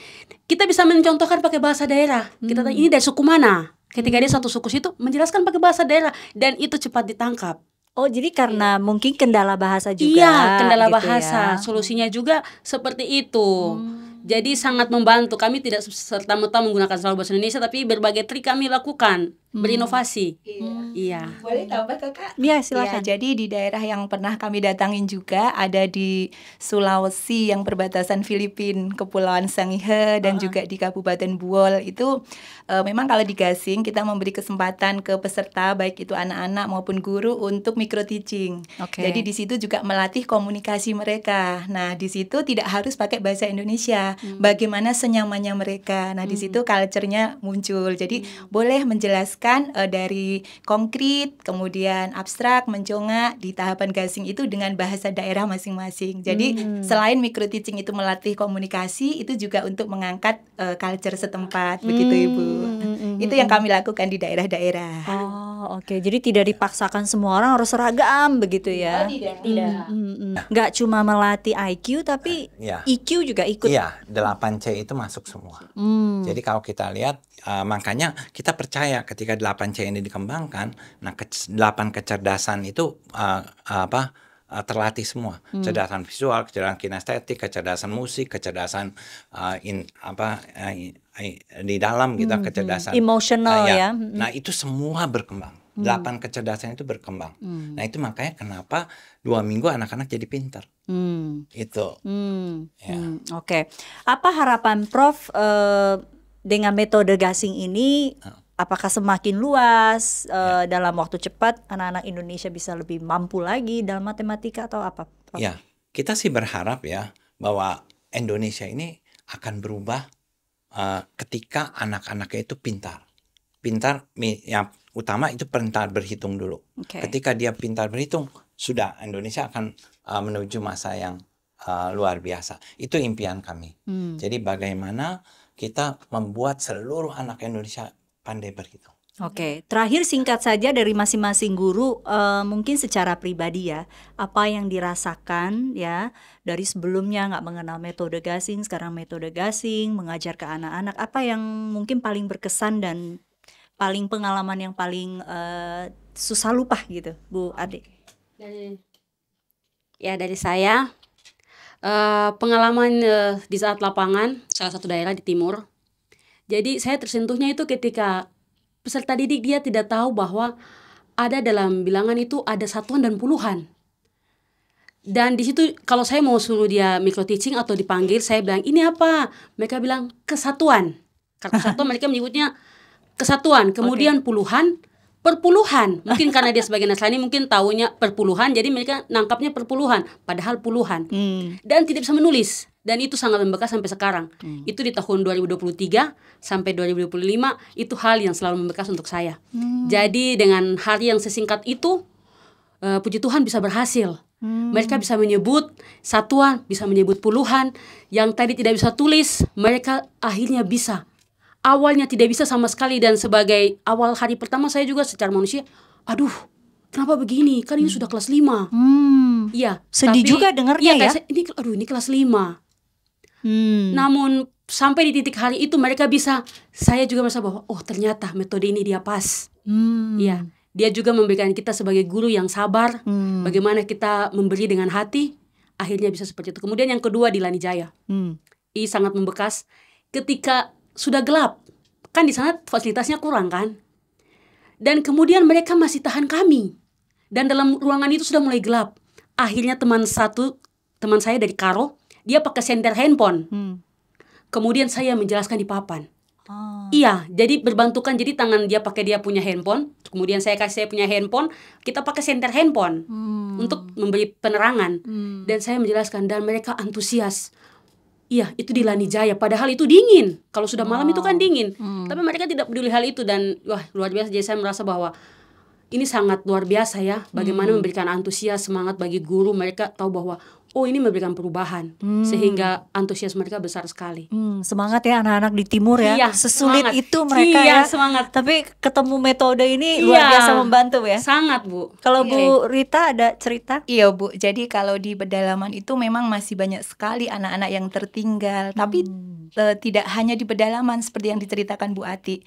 kita bisa mencontohkan pakai bahasa daerah. Kita tanya ini dari suku mana. Ketika dia satu suku situ menjelaskan pakai bahasa daerah dan itu cepat ditangkap. Oh, jadi karena mungkin kendala bahasa juga. Iya, kendala gitu bahasa. ya. Solusinya juga seperti itu. Jadi sangat membantu. Kami tidak serta-merta menggunakan selalu bahasa Indonesia, tapi berbagai trik kami lakukan, berinovasi. Iya. Boleh tambah Kakak? Iya, silakan. Ya, jadi di daerah yang pernah kami datangin juga ada di Sulawesi yang perbatasan Filipina, Kepulauan Sangihe dan juga di Kabupaten Buol itu memang kalau di Gasing kita memberi kesempatan ke peserta baik itu anak-anak maupun guru untuk micro teaching. Oke. Jadi di situ juga melatih komunikasi mereka. Nah, di situ tidak harus pakai bahasa Indonesia. Bagaimana senyamannya mereka. Nah, di situ culture-nya muncul. Jadi boleh menjelaskan dari konkret, kemudian abstrak, mencongak di tahapan Gasing itu dengan bahasa daerah masing-masing. Jadi selain micro teaching itu melatih komunikasi, itu juga untuk mengangkat culture setempat, begitu Ibu. Itu yang kami lakukan di daerah-daerah. Oh, oke. Jadi tidak dipaksakan semua orang harus seragam begitu ya. Tidak. Nggak cuma melatih IQ tapi Iya. EQ juga ikut. Iya, 8C itu masuk semua. Jadi kalau kita lihat, makanya kita percaya ketika 8C ini dikembangkan, nah 8 kecerdasan itu terlatih semua. Kecerdasan visual, kecerdasan kinestetik, kecerdasan musik, kecerdasan di dalam gitu, kecerdasan Emotional ya. Nah, itu semua berkembang. 8 kecerdasan itu berkembang. Nah, itu makanya kenapa 2 minggu anak-anak jadi pintar. Itu. Ya. Oke. Apa harapan Prof dengan metode Gasing ini? Apakah semakin luas dalam waktu cepat anak-anak Indonesia bisa lebih mampu lagi dalam matematika atau apa? Prof? Ya, kita sih berharap ya bahwa Indonesia ini akan berubah ketika anak-anaknya itu pintar. Pintar, yang utama itu pintar berhitung dulu. Oke. Ketika dia pintar berhitung, sudah Indonesia akan menuju masa yang luar biasa. Itu impian kami. Jadi bagaimana kita membuat seluruh anak Indonesia pandai berhitung. Oke, terakhir singkat saja dari masing-masing guru, mungkin secara pribadi ya, apa yang dirasakan ya dari sebelumnya nggak mengenal metode Gasing, sekarang metode Gasing, mengajar ke anak-anak, apa yang mungkin paling berkesan dan paling pengalaman yang paling susah lupa gitu, Bu Ade? Dari saya pengalaman di saat lapangan salah satu daerah di timur. Jadi saya tersentuhnya itu ketika peserta didik dia tidak tahu bahwa ada dalam bilangan itu ada satuan dan puluhan. Dan di situ kalau saya mau suruh dia micro teaching atau dipanggil, saya bilang ini apa? Mereka bilang kesatuan. Karena kesatuan mereka menyebutnya kesatuan. Kemudian puluhan, perpuluhan. Mungkin karena dia sebagai Nasrani mungkin taunya perpuluhan, jadi mereka nangkapnya perpuluhan, padahal puluhan. Dan tidak bisa menulis. Dan itu sangat membekas sampai sekarang. Itu di tahun 2023 sampai 2025, itu hal yang selalu membekas untuk saya. Jadi dengan hari yang sesingkat itu, puji Tuhan bisa berhasil. Mereka bisa menyebut satuan, bisa menyebut puluhan. Yang tadi tidak bisa tulis, mereka akhirnya bisa. Awalnya tidak bisa sama sekali, dan sebagai awal hari pertama saya juga secara manusia, aduh, kenapa begini? Kan ini sudah kelas 5. Iya, Sedih juga dengarnya ya. Ini kelas 5. Namun sampai di titik hari itu mereka bisa, saya juga merasa bahwa oh ternyata metode ini dia pas. Iya, dia juga memberikan kita sebagai guru yang sabar, bagaimana kita memberi dengan hati, akhirnya bisa seperti itu. Kemudian yang kedua di Lanijaya, ini sangat membekas ketika sudah gelap, kan di sana fasilitasnya kurang kan, dan kemudian mereka masih tahan kami, dan dalam ruangan itu sudah mulai gelap. Akhirnya teman saya dari Karo, dia pakai senter handphone. Kemudian saya menjelaskan di papan. Iya, jadi berbantukan, jadi tangan dia pakai dia punya handphone, kemudian saya kasih saya punya handphone, kita pakai senter handphone untuk memberi penerangan. Dan saya menjelaskan, dan mereka antusias. Iya, itu di Lanijaya, padahal itu dingin. Kalau sudah malam itu kan dingin. Tapi mereka tidak peduli hal itu, dan wah luar biasa. Jadi saya merasa bahwa ini sangat luar biasa ya, bagaimana memberikan antusias, semangat bagi guru. Mereka tahu bahwa oh ini memberikan perubahan, sehingga antusias mereka besar sekali. Semangat ya anak-anak di timur ya. Iya, Sesulit semangat. itu mereka Iya, ya. semangat. Tapi ketemu metode ini luar biasa membantu ya. Sangat, Bu. Kalau Bu Rita ada cerita? Iya Bu, jadi kalau di pedalaman itu memang masih banyak sekali anak-anak yang tertinggal. Tapi tidak hanya di pedalaman seperti yang diceritakan Bu Ati.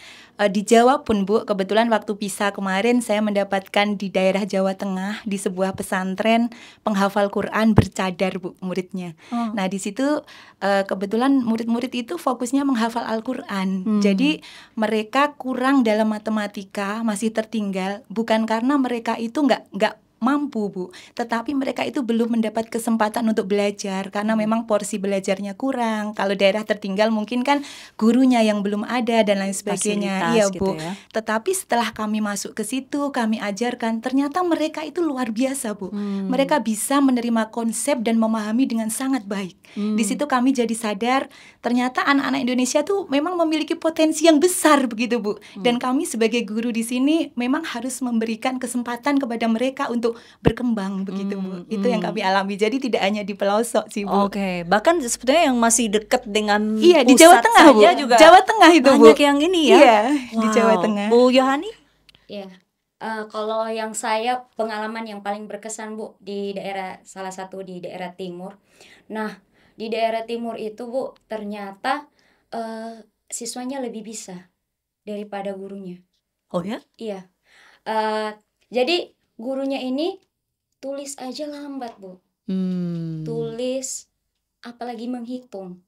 Di Jawa pun Bu, kebetulan waktu PISA kemarin saya mendapatkan di daerah Jawa Tengah di sebuah pesantren penghafal Quran bercadar Bu muridnya. Nah di situ kebetulan murid-murid itu fokusnya menghafal Al-Quran. Jadi mereka kurang dalam matematika, masih tertinggal. Bukan karena mereka itu nggak mampu Bu, tetapi mereka itu belum mendapat kesempatan untuk belajar karena memang porsi belajarnya kurang. Kalau daerah tertinggal mungkin kan gurunya yang belum ada dan lain sebagainya. Iya Bu. Gitu ya. Tetapi setelah kami masuk ke situ, kami ajarkan, ternyata mereka itu luar biasa Bu. Mereka bisa menerima konsep dan memahami dengan sangat baik. Di situ kami jadi sadar ternyata anak-anak Indonesia tuh memang memiliki potensi yang besar begitu Bu. Dan kami sebagai guru di sini memang harus memberikan kesempatan kepada mereka untuk berkembang begitu Bu. Itu yang kami alami. Jadi tidak hanya di pelosok sih Bu. Oke, bahkan sebetulnya yang masih dekat dengan Iya, di pusat Jawa Tengah Bu. saja juga Jawa Tengah itu Bu. banyak yang ini ya. Iya, di Wow. Jawa Tengah. Bu Yohani? Ya, kalau yang saya pengalaman yang paling berkesan Bu di daerah salah satu di daerah timur. Nah, di daerah timur itu Bu ternyata siswanya lebih bisa daripada gurunya. Oh ya? Iya, jadi gurunya ini tulis aja lambat Bu, tulis apalagi menghitung.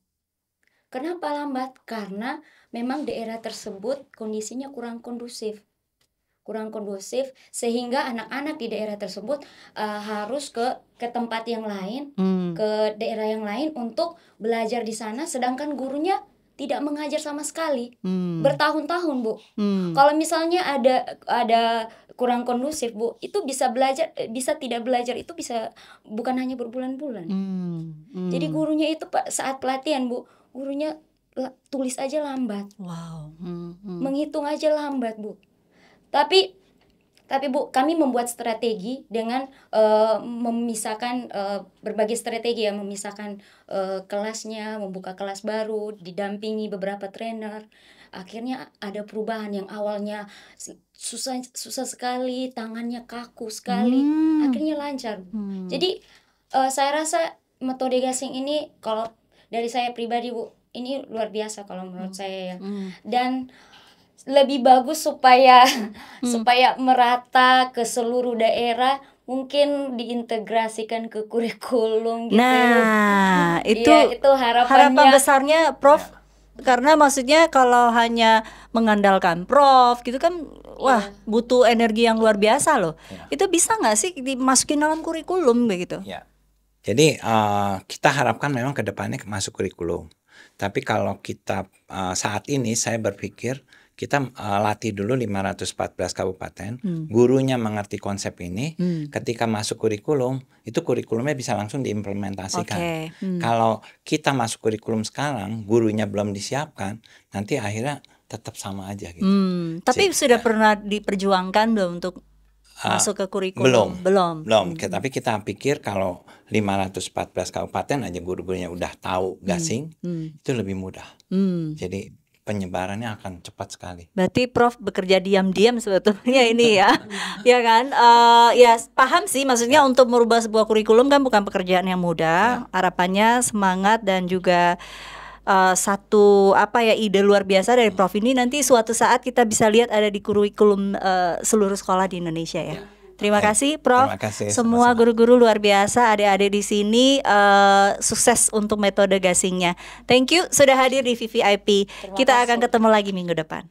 Kenapa lambat? Karena memang daerah tersebut kondisinya kurang kondusif sehingga anak-anak di daerah tersebut harus ke tempat yang lain, ke daerah yang lain untuk belajar di sana, sedangkan gurunya tidak mengajar sama sekali bertahun-tahun Bu. Kalau misalnya ada kurang kondusif Bu, itu bisa belajar, bisa tidak belajar itu bisa bukan hanya berbulan-bulan. Jadi gurunya itu saat pelatihan Bu, gurunya tulis aja lambat. Wow. Menghitung aja lambat Bu. Tapi Bu, kami membuat strategi dengan memisahkan berbagai strategi ya, memisahkan kelasnya, membuka kelas baru, didampingi beberapa trainer. Akhirnya ada perubahan yang awalnya susah sekali, tangannya kaku sekali, akhirnya lancar. Jadi saya rasa metode gasing ini kalau dari saya pribadi Bu, ini luar biasa kalau menurut saya ya. Dan lebih bagus supaya merata ke seluruh daerah, mungkin diintegrasikan ke kurikulum gitu. Nah, itu, Iya, itu harapan besarnya Prof. Karena maksudnya kalau hanya mengandalkan Prof gitu kan, wah butuh energi yang luar biasa loh. Itu bisa nggak sih dimasukin dalam kurikulum begitu? Ya, Jadi kita harapkan memang ke depannya masuk kurikulum. Tapi kalau kita saat ini saya berpikir kita latih dulu 514 kabupaten, gurunya mengerti konsep ini, ketika masuk kurikulum, itu kurikulumnya bisa langsung diimplementasikan. Kalau kita masuk kurikulum sekarang, gurunya belum disiapkan, nanti akhirnya tetap sama aja gitu. Tapi sudah pernah diperjuangkan belum untuk masuk ke kurikulum? Belum. Tapi kita pikir kalau 514 kabupaten aja guru-gurunya udah tahu gasing, itu lebih mudah. Jadi penyebarannya akan cepat sekali. Berarti Prof bekerja diam-diam sebetulnya ini ya, ya kan? Ya paham sih, maksudnya untuk merubah sebuah kurikulum kan bukan pekerjaan yang mudah. Harapannya semangat dan juga satu ide luar biasa dari Prof ini nanti suatu saat kita bisa lihat ada di kurikulum seluruh sekolah di Indonesia ya. Terima kasih Prof. Terima kasih, Semua sama-sama. guru-guru luar biasa, adik-adik di sini sukses untuk metode gasingnya. Thank you sudah hadir di VVIP. Kita akan ketemu lagi minggu depan.